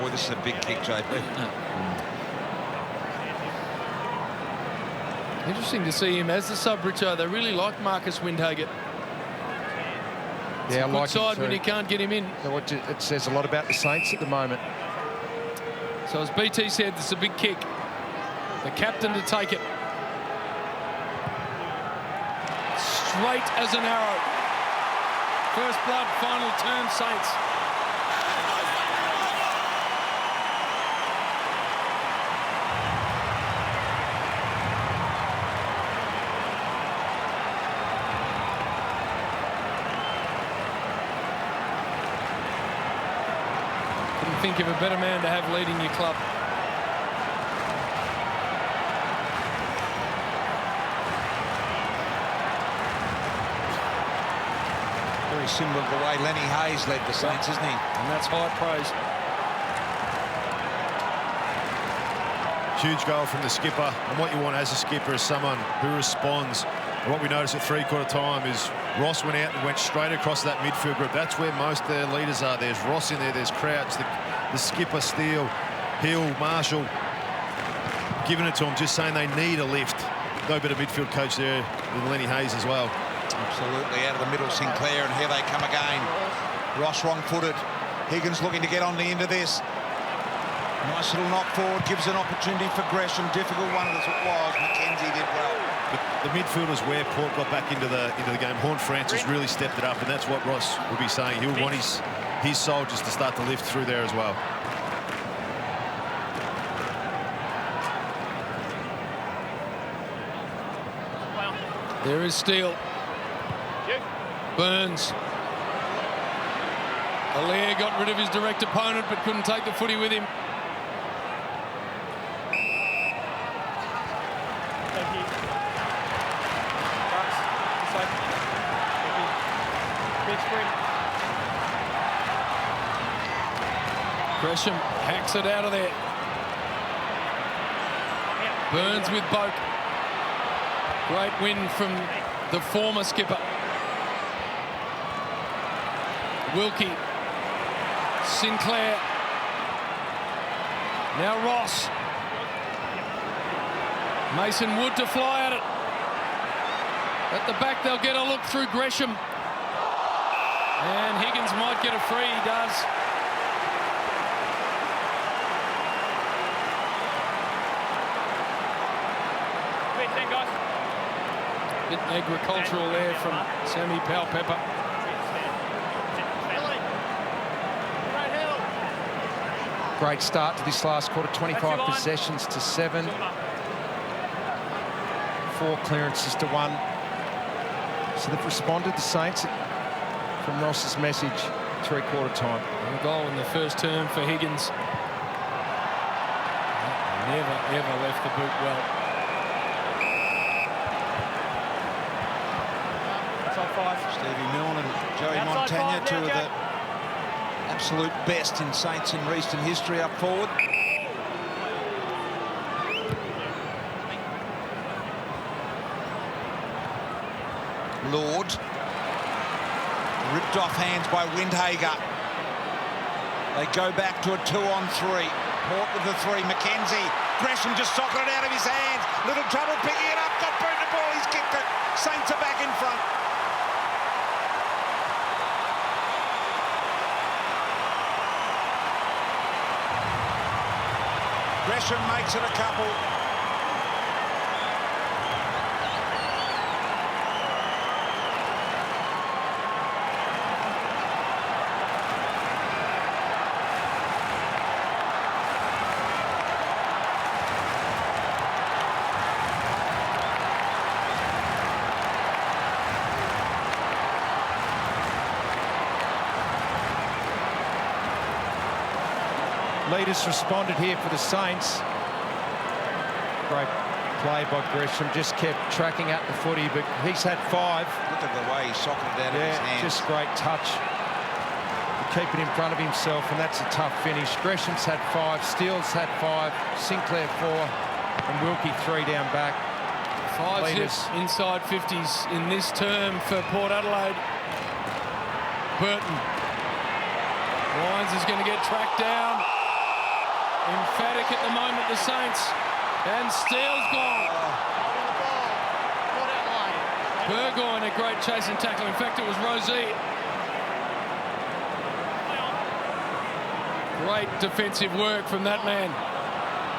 Boy, this is a big kick, JP. Interesting to see him as the sub, Richo. They really like Marcus Windhager. Yeah, I like good side it when you can't get him in. It says a lot about the Saints at the moment. So as BT said, it's a big kick. The captain to take it. Straight as an arrow. First blood, final turn, Saints. Couldn't think of a better man to have leading your club. Very similar to the way Lenny Hayes led the Saints, isn't he? And that's high praise. Huge goal from the skipper, and what you want as a skipper is someone who responds. And what we noticed at three-quarter time is Ross went out and went straight across that midfield group. That's where most of their leaders are. There's Ross in there, there's Crouch, the skipper, Steele, Hill, Marshall, giving it to them, just saying they need a lift. No better midfield coach there than Lenny Hayes as well. Absolutely, out of the middle, Sinclair, and here they come again. Ross wrong-footed. Higgins looking to get on the end of this. Nice little knock forward, gives an opportunity for Gresham. Difficult one as it was. McKenzie did well. But the midfielders where Port got back into the game. Horne-Francis really stepped it up, and that's what Ross will be saying. He'll want his soldiers to start to lift through there as well. There is Steele. Burns. Allaire got rid of his direct opponent but couldn't take the footy with him. Thank you. Big sprint. Gresham hacks it out of there. Burns with Boak. Great win from the former skipper. Wilkie. Sinclair. Now Ross. Mason Wood to fly at it. At the back they'll get a look through Gresham. And Higgins might get a free, he does. Bit agricultural there from Sammy Powell-Pepper. Great start to this last quarter, 25 possessions to 7. 4 clearances to 1. So they've responded, the Saints, from Ross's message, three-quarter time. And a goal in the first term for Higgins. Never, ever left the boot well. Stevie Milne and Joey Montagna, two of the absolute best in Saints in recent history up forward. Lord. Ripped off hands by Windhager. They go back to a 2-on-3. Port with the 3. McKenzie. Gresham just socketed it out of his hands. Little trouble picking it up. Got Boot the ball. He's kicked it. Saints are back in front. Gresham makes it a couple. leaders responded here for the Saints. Great play by Gresham, just kept tracking out the footy, but he's had 5. Look at the way he socketed it out of his hands. Just great touch. Keep it in front of himself, and that's a tough finish. Gresham's had 5, Steele's had 5, Sinclair 4, and Wilkie 3 down back. 5 zips inside 50s in this term for Port Adelaide. Burton. Lyons is going to get tracked down. Emphatic at the moment, the Saints. And Steele's gone. Burgoyne, a great chase and tackle. In fact, it was Rosie. Great defensive work from that man.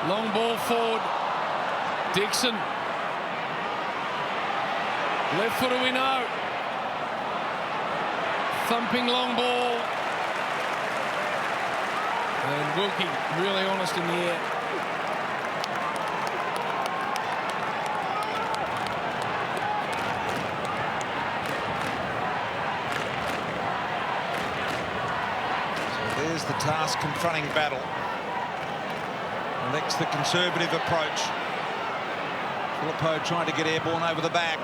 Long ball forward. Dixon. Left footer, we know. Thumping long ball. And Wilkie really honest in the air. So there's the task confronting Battle. Elects the conservative approach. Filippo trying to get airborne over the back.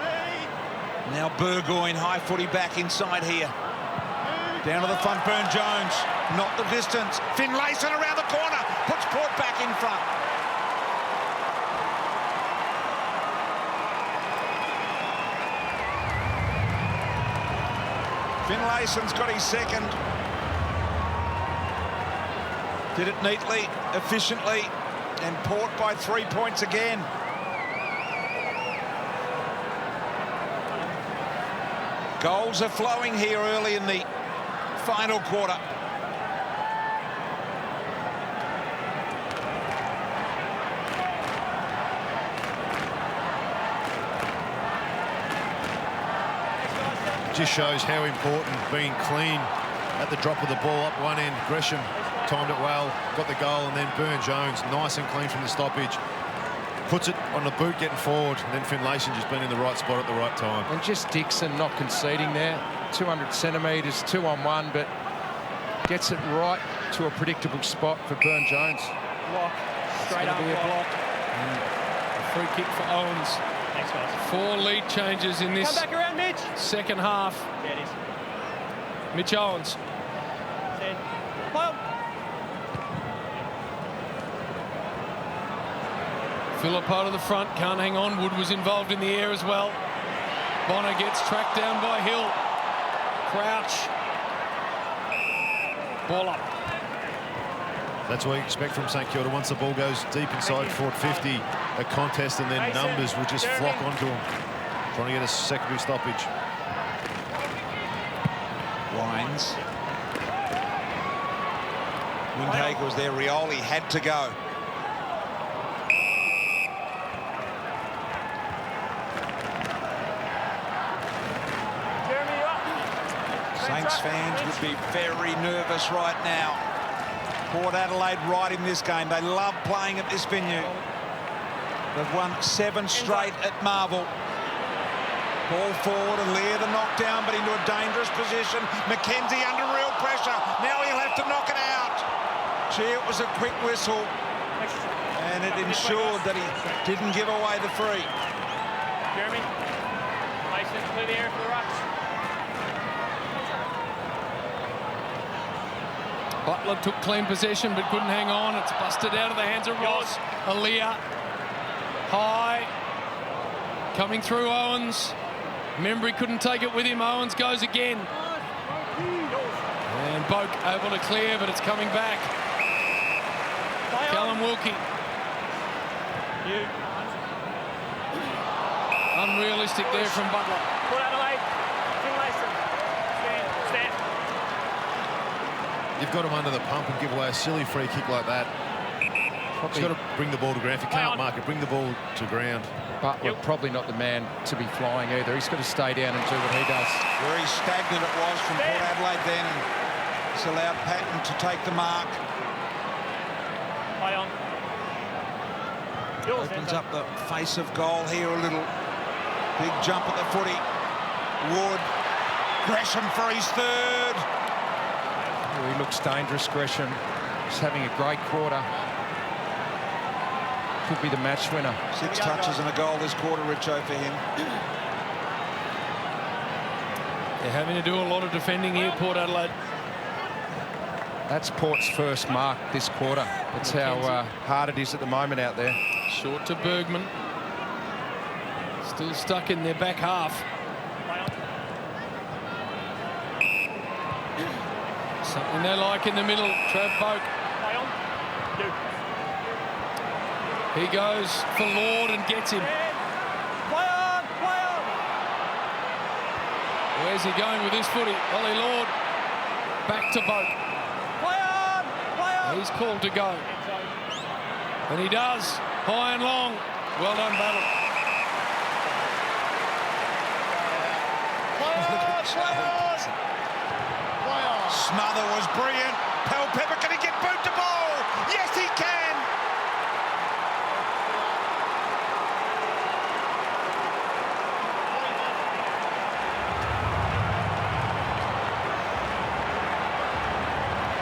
Now Burgoyne, high footy back inside here. Down to the front, Burn-Jones. Not the distance. Finlayson around the corner. Puts Port back in front. Finlayson's got his second. Did it neatly, efficiently, and Port by 3 points again. Goals are flowing here early in the final quarter. Just shows how important being clean at the drop of the ball up one end. Gresham timed it well, got the goal, and then Burn-Jones, nice and clean from the stoppage. Puts it on the boot getting forward, and then Finlayson just been in the right spot at the right time. And just Dixon not conceding there. 200 centimetres, 2-on-1, but gets it right to a predictable spot for Burn-Jones. Block. Straight up. Be a block. A free kick for Owens. Thanks, guys. 4 lead changes in this Come back around, Mitch. second half. Yeah, it is. Mitch Owens. Stand. Play on. Filippo to the front, can't hang on. Wood was involved in the air as well. Bonner gets tracked down by Hill. Crouch. Ball up. That's what you expect from St Kilda. Once the ball goes deep inside Fort 50, a contest, and then numbers will just flock onto them, trying to get a secondary stoppage. Wines. Windhager was there. Rioli had to go. Saints fans would be very nervous right now. Port Adelaide right in this game. They love playing at this venue. They've won 7 straight at Marvel. Ball forward, and Lear the knockdown, but into a dangerous position. McKenzie under real pressure. Now he'll have to knock it out. Gee, it was a quick whistle, and it ensured that he didn't give away the free. Jeremy. Mason, clear the air for the rucks. Butler took clean possession but couldn't hang on. It's busted out of the hands of Ross. Aaliyah. High. Coming through Owens. Membry couldn't take it with him. Owens goes again. And Boak able to clear, but it's coming back. Callum Wilkie. Unrealistic there from Butler. Port Adelaide. Finlayson. Stand. You've got him under the pump and give away a silly free kick like that. He's got to bring the ball to ground. If you can't mark it, bring the ball to ground. Butler probably not the man to be flying either. He's got to stay down and do what he does. Very stagnant it was from Port Adelaide then. It's allowed Patton to take the mark. Play on. Opens up the face of goal here a little. Big jump at the footy. Wood. Gresham for his third. Oh, he looks dangerous, Gresham. He's having a great quarter. Could be the match winner. 6 touches and a goal this quarter, Richo, for him. They're having to do a lot of defending here, Port Adelaide. That's Port's first mark this quarter. That's how hard it is at the moment out there. Short to Bergman. Still stuck in their back half. Something they like in the middle. Trav Boak. He goes for Lord and gets him. Where's he going with this footy? Ollie Lord. Back to Boak. He's called to go. And he does. High and long. Well done, Battle. Smother was brilliant. Pel Pepper, can he get boot to ball? Yes, he can.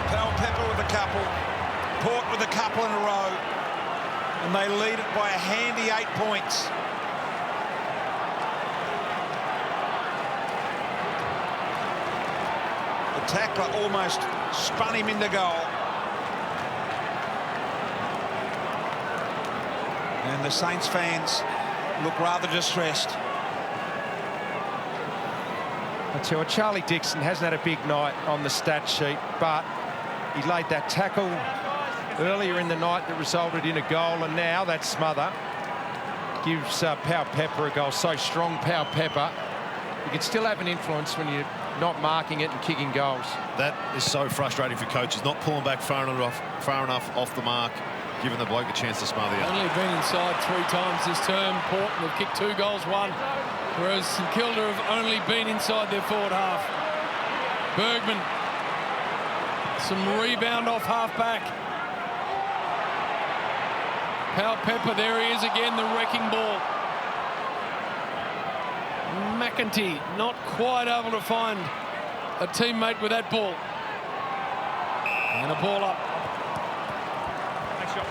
Pel Pepper with a couple. Port with a couple in a row. And they lead it by a handy 8 points. The tackler almost spun him into goal. And the Saints fans look rather distressed. I tell you, Charlie Dixon hasn't had a big night on the stat sheet, but he laid that tackle earlier in the night that resulted in a goal, and now that smother gives Powell Pepper a goal. So strong, Powell Pepper. You can still have an influence when you're not marking it and kicking goals. That is so frustrating for coaches, not pulling back far enough off the mark, giving the bloke a chance to smother you. Only been inside 3 times this term, Port, and they've kicked 2 goals, 1. Whereas St Kilda have only been inside their forward half. Bergman. Some rebound off half-back. Powell Pepper, there he is again, the wrecking ball. McEntee not quite able to find a teammate with that ball. And a ball up. Next shot.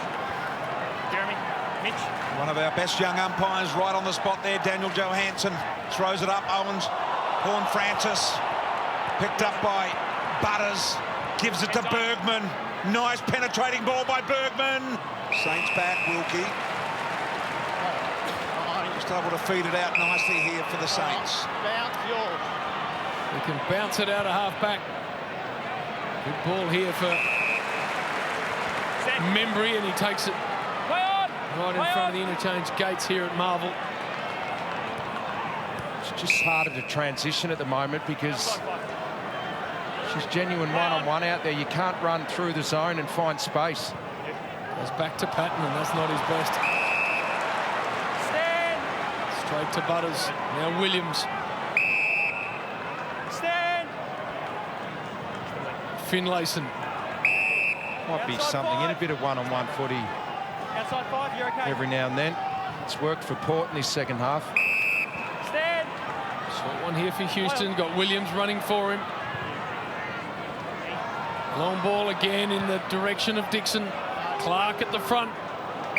Jeremy, Mitch. One of our best young umpires right on the spot there, Daniel Johansson. Throws it up, Owens. Horne-Francis. Picked up by Butters. Gives it to Bergman. Nice penetrating ball by Bergman. Saints back, Wilkie. Just able to feed it out nicely here for the Saints. They can bounce it out of half-back. Good ball here for Membry, and he takes it right in front of the interchange gates here at Marvel. It's just harder to transition at the moment because she's genuine one-on-one out there. You can't run through the zone and find space. Goes back to Patton, and that's not his best. Stand. Straight to Butters. Now Williams. Stand. Finlayson. Might be something in a bit of one-on-one footy Outside 5, you're okay. every now and then. It's worked for Port in this second half. Stand. Short one here for Houston. Got Williams running for him. Long ball again in the direction of Dixon. Clark at the front.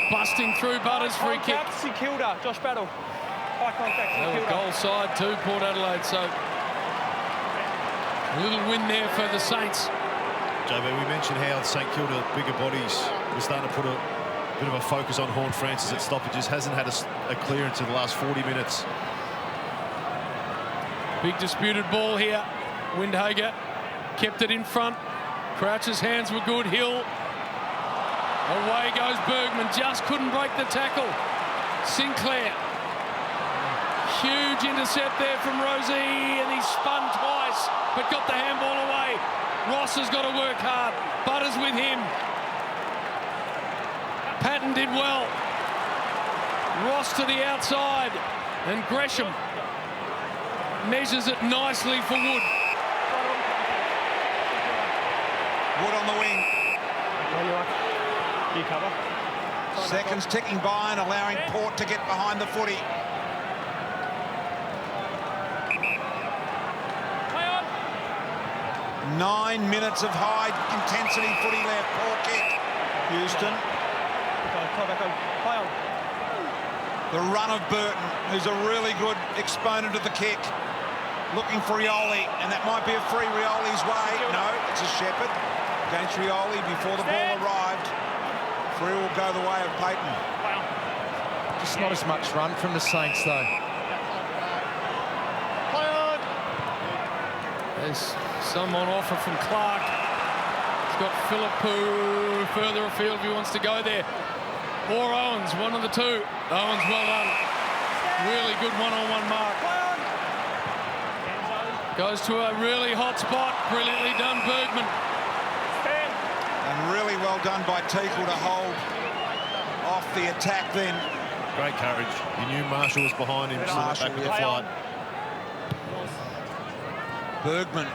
Busting through Butters. Free kick. St Kilda. Josh Battle. High contact. St Kilda. Goal side to Port Adelaide. So a little win there for the Saints. JB, we mentioned how St Kilda, bigger bodies, were starting to put a bit of a focus on Horne-Francis at stoppages. Hasn't had a clearance in the last 40 minutes. Big disputed ball here. Windhager kept it in front. Crouch's hands were good. Hill. Away goes Bergman. Just couldn't break the tackle. Sinclair. Huge intercept there from Rosie, and he spun twice, but got the handball away. Ross has got to work hard. Butters with him. Patton did well. Ross to the outside, and Gresham measures it nicely for Wood. Wood on the wing. You cover. Seconds ticking by and allowing Port to get behind the footy. 9 minutes of high-intensity footy left. Poor kick. Houston. The run of Burton, who's a really good exponent of the kick. Looking for Rioli, and that might be a free Rioli's way. No, it's a Shepherd against Rioli before the ball arrived. Free will go the way of Payton. Just not as much run from the Saints, though. There's some on offer from Clark. He's got Philippou further afield if he wants to go there. Or Owens, one of the two. Owens, well done. Really good one-on-one mark. Goes to a really hot spot. Brilliantly done, Bergman. And really well done by Teakle to hold off the attack then. Great courage. You knew Marshall was behind him, back with the fight. Bergman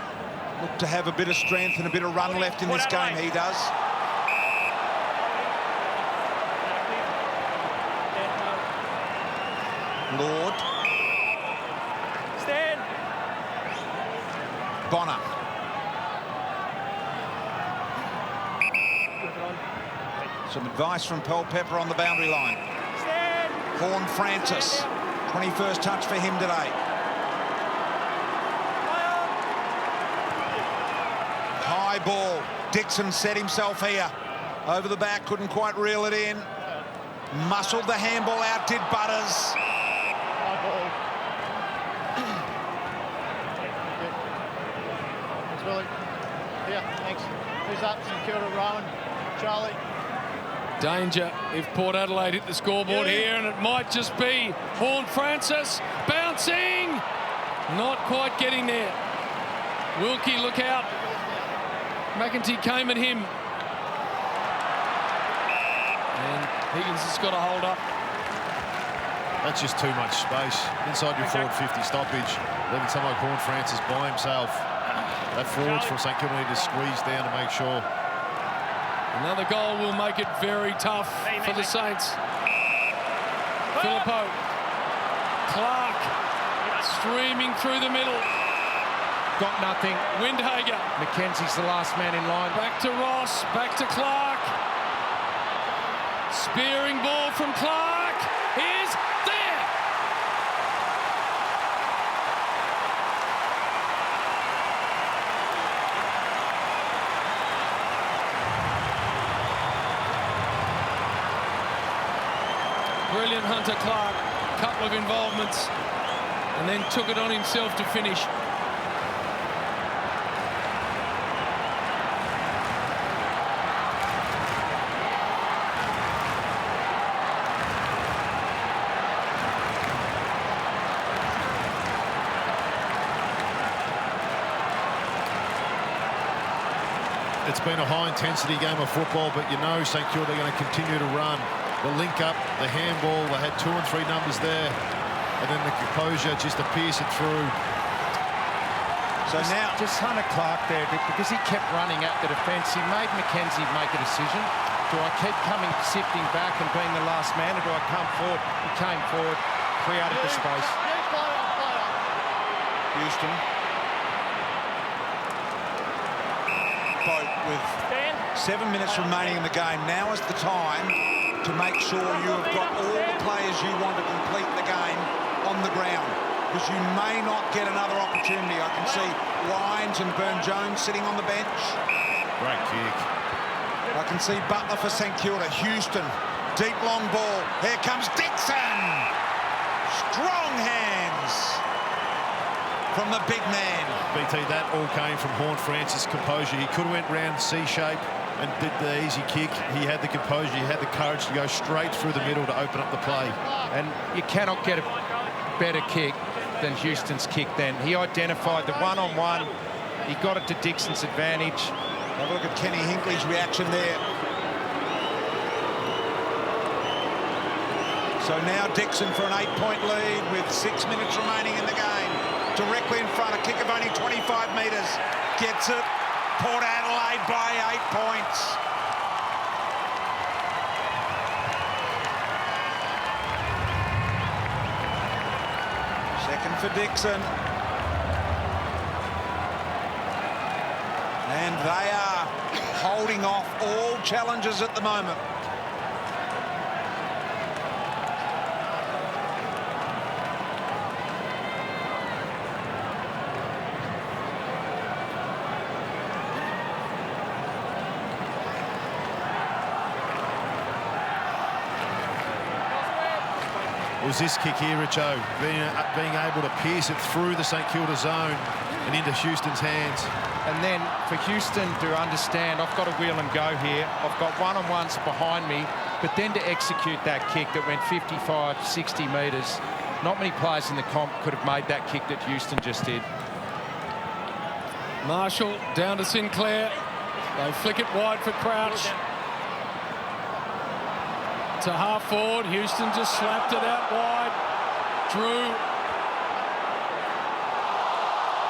looked to have a bit of strength and a bit of run left in this game. He does. Lord. Stand. Bonner. Some advice from Pearl Pepper on the boundary line. Stand. Horne-Francis. 21st touch for him today. High ball. Dixon set himself here. Over the back, couldn't quite reel it in. Muscled the handball out, did Butters. Thanks, Willie. Yeah, thanks. Who's up? St Kilda, Rowan, Charlie. Danger if Port Adelaide hit the scoreboard here, and it might just be Horne-Francis bouncing. Not quite getting there. Wilkie, look out. McEntee came at him. And Higgins has got to hold up. That's just too much space. Inside your forward 50 stoppage, leaving someone like Horne-Francis by himself. That forwards from St Kilda need to squeeze down to make sure. Another goal will make it very tough for the Saints. Philippou. Clark streaming through the middle. Got nothing. Windhager. Mackenzie's the last man in line. Back to Ross, back to Clark. Spearing ball from Clark is there. Brilliant Hunter Clark, couple of involvements, and then took it on himself to finish. It's been a high-intensity game of football, but you know St Kilda are going to continue to run. The link-up, the handball, they had 2 and 3 numbers there, and then the composure just to pierce it through. So now, just Hunter Clark there, because he kept running at the defence, he made Mackenzie make a decision. Do I keep coming, sifting back and being the last man, or do I come forward? He came forward, created the space. Houston. Boat with 7 minutes remaining in the game. Now is the time to make sure you have got all the players you want to complete the game on the ground, because you may not get another opportunity. I can see Lyons and Burne-Jones sitting on the bench. Great kick. I can see Butler for St Kilda. Houston, deep long ball. Here comes Dixon. Strong hands from the big man. BT, that all came from Horne-Francis' composure. He could have went round C-shape and did the easy kick. He had the composure, he had the courage to go straight through the middle to open up the play. And you cannot get a better kick than Houston's kick then. He identified the one-on-one. He got it to Dixon's advantage. Have a look at Kenny Hinkley's reaction there. So now Dixon for an 8-point lead with 6 minutes remaining in the game. Directly in front, a kick of only 25 metres. Gets it. Port Adelaide by 8 points. Second for Dixon. And they are holding off all challenges at the moment. It was this kick here, Richo, being able to pierce it through the St Kilda zone and into Houston's hands. And then for Houston to understand, I've got to wheel and go here. I've got one-on-ones behind me, but then to execute that kick that went 55, 60 metres. Not many players in the comp could have made that kick that Houston just did. Marshall down to Sinclair. They flick it wide for Crouch. To half forward. Houston just slapped it out wide. Drew.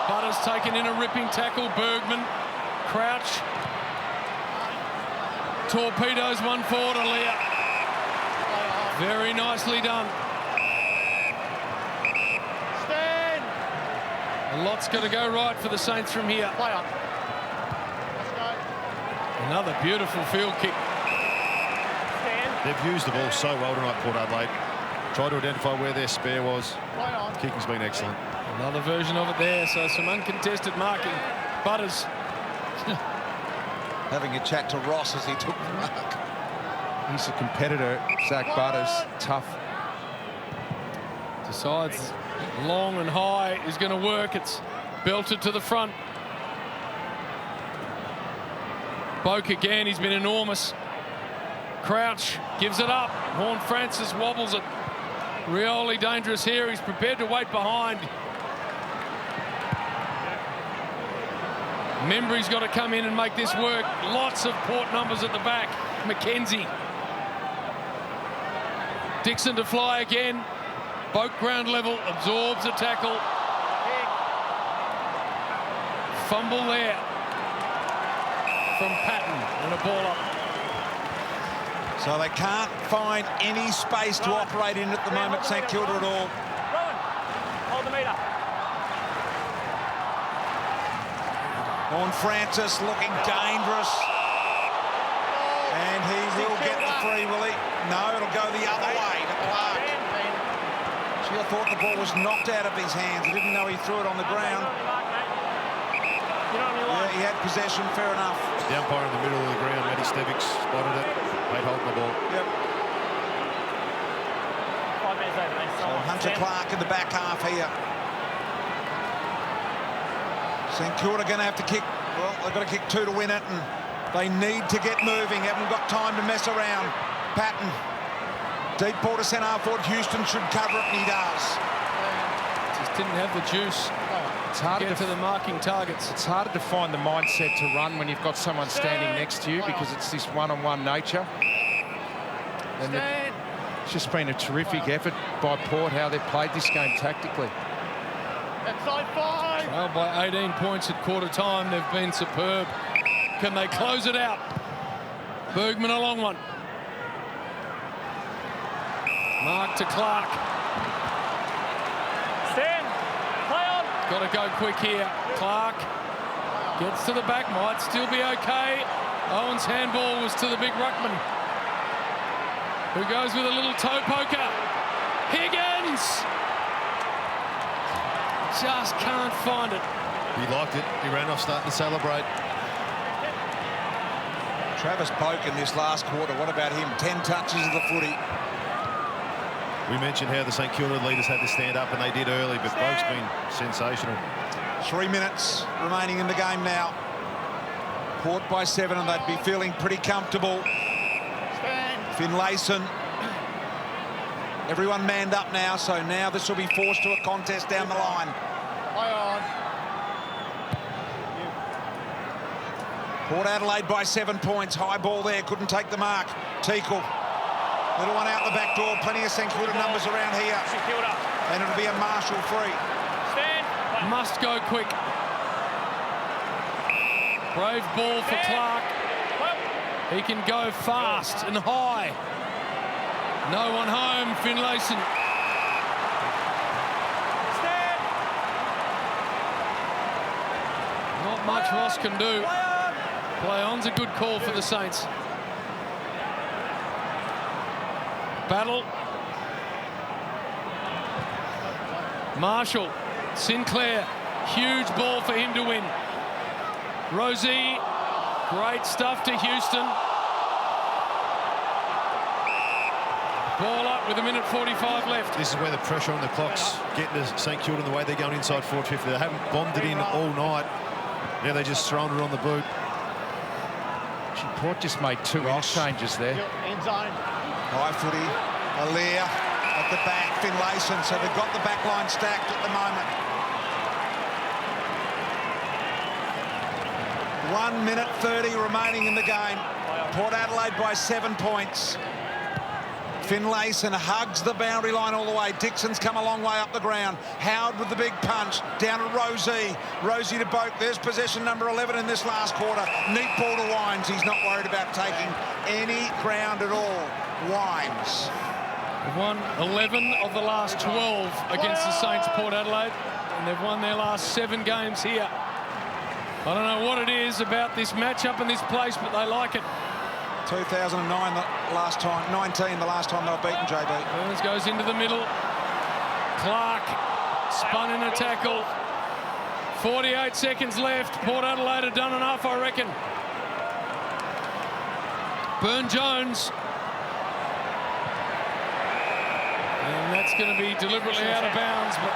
Butters taken in a ripping tackle. Bergman. Crouch. Torpedoes one forward. Aaliyah. Very nicely done. Stand. A lot's got to go right for the Saints from here. Play up. Let's go. Another beautiful field kick. They've used the ball so well tonight, Port Adelaide. Tried to identify where their spare was. Play on. Kicking's been excellent. Another version of it there, so some uncontested marking. Butters. Having a chat to Ross as he took the mark. He's a competitor, Zach Butters. Tough. Decides long and high is going to work. It's belted to the front. Boak again, he's been enormous. Crouch gives it up. Horne-Francis wobbles it. Rioli dangerous here. He's prepared to wait behind. Membry's got to come in and make this work. Lots of Port numbers at the back. McKenzie. Dixon to fly again. Boak ground level, absorbs a tackle. Fumble there from Patton and a ball up. So they can't find any space to operate in at the moment, St Kilda at all. Rowan, hold the meter. Horne-Francis looking dangerous. And he will get the free, will he? No, it'll go the other way to Clark. Gee, I thought the ball was knocked out of his hands. I didn't know he threw it on the ground. Yeah, he had possession, fair enough. The umpire in the middle of the ground, Matty Stevic, spotted it. They hold the ball. Yep. 5 minutes over, mate. So Hunter Clark in the back half here. St Kilda going to have to kick. Well, they've got to kick 2 to win it, and they need to get moving. Haven't got time to mess around. Patton. Deep ball to centre half forward. Houston should cover it, and he does. Just didn't have the juice. It's harder to get to the marking targets. It's harder to find the mindset to run when you've got someone standing next to you because it's this one-on-one nature. And it's just been a terrific effort by Port, how they've played this game tactically. Inside 5. Well, by 18 points at quarter time, they've been superb. Can they close it out? Bergman a long one. Mark to Clark. Stand. Play on. Got to go quick here. Clark gets to the back, might still be okay. Owen's handball was to the big ruckman, who goes with a little toe poker. Higgins just can't find it. He liked it. He ran off starting to celebrate. Travis Boak in this last quarter. What about him? 10 touches of the footy. We mentioned how the St Kilda leaders had to stand up, and they did early, but Boak's been sensational. 3 minutes remaining in the game now. Port by 7, and they'd be feeling pretty comfortable. Finlayson. Everyone manned up now, so now this will be forced to a contest down the line. Play on. Port Adelaide by 7 points. High ball there, couldn't take the mark. Teakle. Little one out the back door. Plenty of St Kilda numbers around here. And it'll be a Marshall free. Stand. Must go quick. Brave ball for Clark. He can go fast and high. No one home, Finlayson. Not much Ross can do. Play on's a good call for the Saints. Battle. Marshall. Sinclair. Huge ball for him to win. Rosie. Great stuff to Houston. Ball up with 1:45 left. This is where the pressure on the clock's getting to St Kilda in the way they're going inside forward 50. They haven't bombed it in all night. Now they just thrown it on the boot. Port just made 2 changes there. End zone. High footy. Alair at the back. Finlayson. So they've got the back line stacked at the moment. 1:30 remaining in the game. Port Adelaide by 7 points. Finlayson hugs the boundary line all the way. Dixon's come a long way up the ground. Howard with the big punch. Down to Rosie. Rosie to Boak. There's possession number 11 in this last quarter. Neat ball to Wines. He's not worried about taking any ground at all. Wines. They've won 11 of the last 12 against the Saints, Port Adelaide. And they've won their last 7 games here. I don't know what it is about this matchup and this place, but they like it. 2009 the last time, 19 the last time they were beaten, JB. Burns goes into the middle. Clark spun in a tackle. 48 seconds left. Port Adelaide have done enough, I reckon. Burn-Jones. And that's going to be deliberately out of bounds, but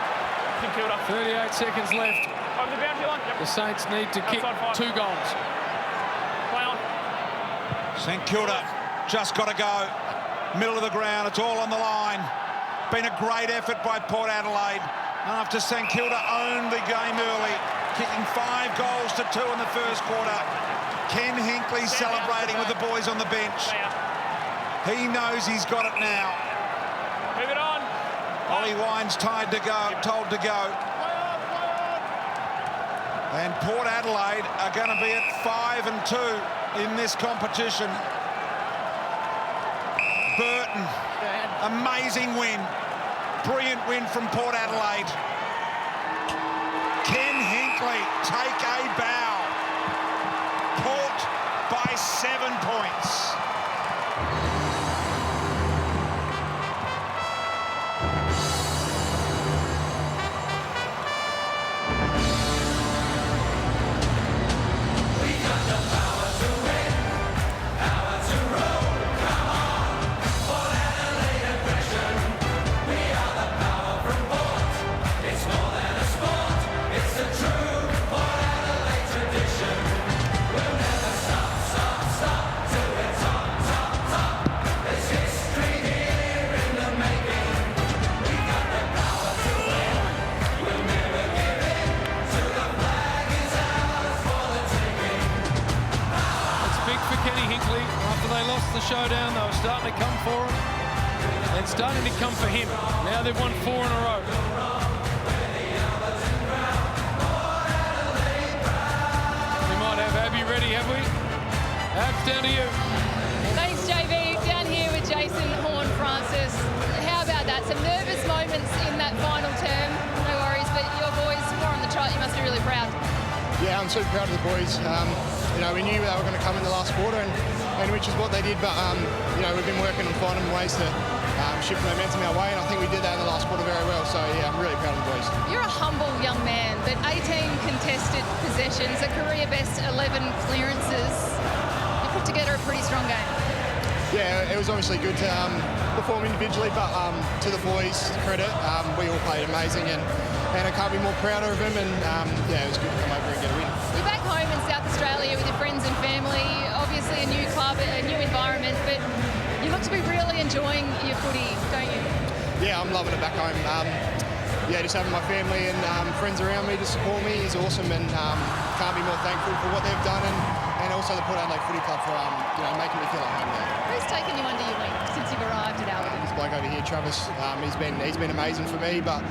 38 seconds left. Over the boundary line. Yep. The Saints need to kick 2 goals. Play on. St Kilda just got to go. Middle of the ground, it's all on the line. Been a great effort by Port Adelaide. After St Kilda owned the game early, kicking 5 goals to 2 in the first quarter. Ken Hinckley celebrating with the boys on the bench. He knows he's got it now. Move it on. Ollie Wines told to go. And Port Adelaide are going to be at 5-2 in this competition. Burton, amazing win. Brilliant win from Port Adelaide. Ken Hinckley, take a bow. Port by 7 points. Showdown, they were starting to come for him and starting to come for him. Now they've won 4 in a row. We might have Abby ready, have we? Abs, down to you. Thanks, JB. Down here with Jason Horne-Francis. How about that? Some nervous moments in that final term. No worries, but your boys, 4 on the trot, you must be really proud. Yeah, I'm super proud of the boys. You know, we knew they were going to come in the last quarter, and which is what they did. But you know, we've been working on finding ways to shift momentum our way, and I think we did that in the last quarter very well. So yeah, I'm really proud of the boys. You're a humble young man, but 18 contested possessions, a career best 11 clearances. You put together a pretty strong game. Yeah, it was obviously good to perform individually, but to the boys' credit, we all played amazing, and I can't be more prouder of them. And yeah, it was good to come over and get a win. You're back home in South Australia with your friends and family. Obviously, a new club, a new environment, but you look to be really enjoying your footy, don't you? Yeah, I'm loving it back home. Yeah, just having my family and friends around me to support me is awesome, and can't be more thankful for what they've done, and also the Port Adelaide Footy Club for you know, making me feel at home there. Who's taken you under your wing since you've arrived at Adelaide? This bloke over here, Travis, he's been amazing for me, but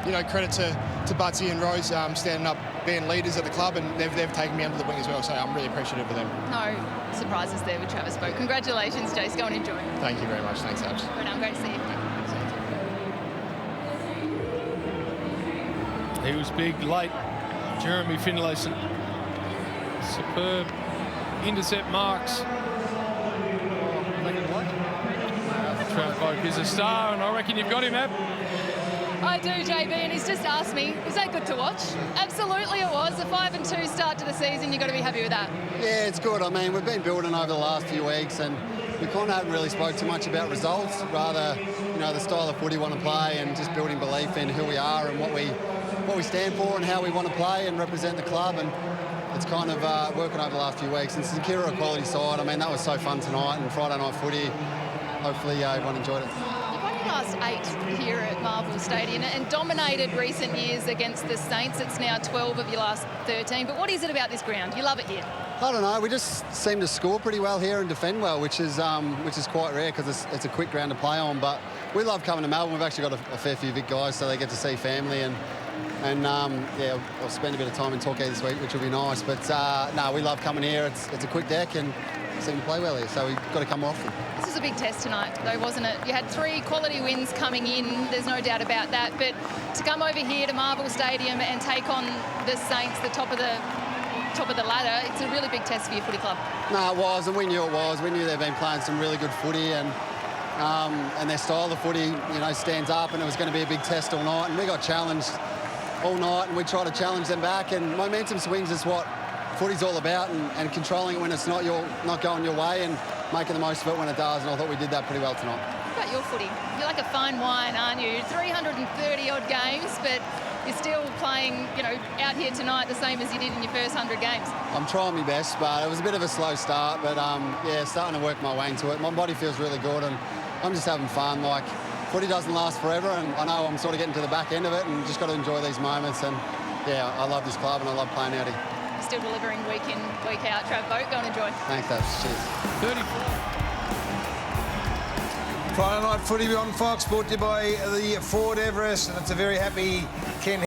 you know, credit to Butsy and Rose standing up, being leaders at the club, and they've taken me under the wing as well, so I'm really appreciative of them. No surprises there with Travis Boak. Congratulations, Jace. Go and enjoy. Thank you very much. Thanks, Abs. Well done. Great to see you. He was big late, Jeremy Finlayson. Superb intercept marks. Trout Vogt is a star, and I reckon you've got him, Ab. I do, JB, and he's just asked me, was that good to watch? Absolutely it was. A 5-2 start to the season, you've got to be happy with that. Yeah, it's good. I mean, we've been building over the last few weeks, and we kind of haven't really spoke too much about results, rather, you know, the style of footy we want to play and just building belief in who we are and what we stand for and how we want to play and represent the club. And it's kind of working over the last few weeks. And St Kilda, a quality side. I mean, that was so fun tonight, and Friday night footy. Hopefully everyone enjoyed it. You've won your last 8 here at Marvel Stadium and dominated recent years against the Saints. It's now 12 of your last 13. But what is it about this ground? You love it here. I don't know. We just seem to score pretty well here and defend well, which is quite rare because it's a quick ground to play on. But we love coming to Melbourne. We've actually got a fair few Vic guys, so they get to see family and yeah, I'll spend a bit of time in Torquay this week, which will be nice. But no, we love coming here. It's a quick deck and seem to play well here, so we've got to come more often. This was a big test tonight, though, wasn't it? You had 3 quality wins coming in. There's no doubt about that. But to come over here to Marvel Stadium and take on the Saints, the top of the ladder, it's a really big test for your footy club. No, it was, and we knew it was. We knew they've been playing some really good footy, and their style of footy, you know, stands up, and it was going to be a big test all night. And we got challenged all night, and we tried to challenge them back. And momentum swings is what footy's all about, and controlling it when it's not going your way, and making the most of it when it does. And I thought we did that pretty well tonight. What about your footy? You're like a fine wine, aren't you? 330 odd games, but you're still playing, you know, out here tonight the same as you did in your first 100 games. I'm trying my best, but it was a bit of a slow start. But yeah, starting to work my way into it. My body feels really good, and I'm just having fun. Like, footy doesn't last forever, and I know I'm sort of getting to the back end of it, and just got to enjoy these moments. And yeah, I love this club, and I love playing out here. Still delivering week in, week out. Trav Vogt, go and enjoy. Thanks, Dave. Cheers. 34. Friday night footy on Fox, brought to you by the Ford Everest, and it's a very happy Ken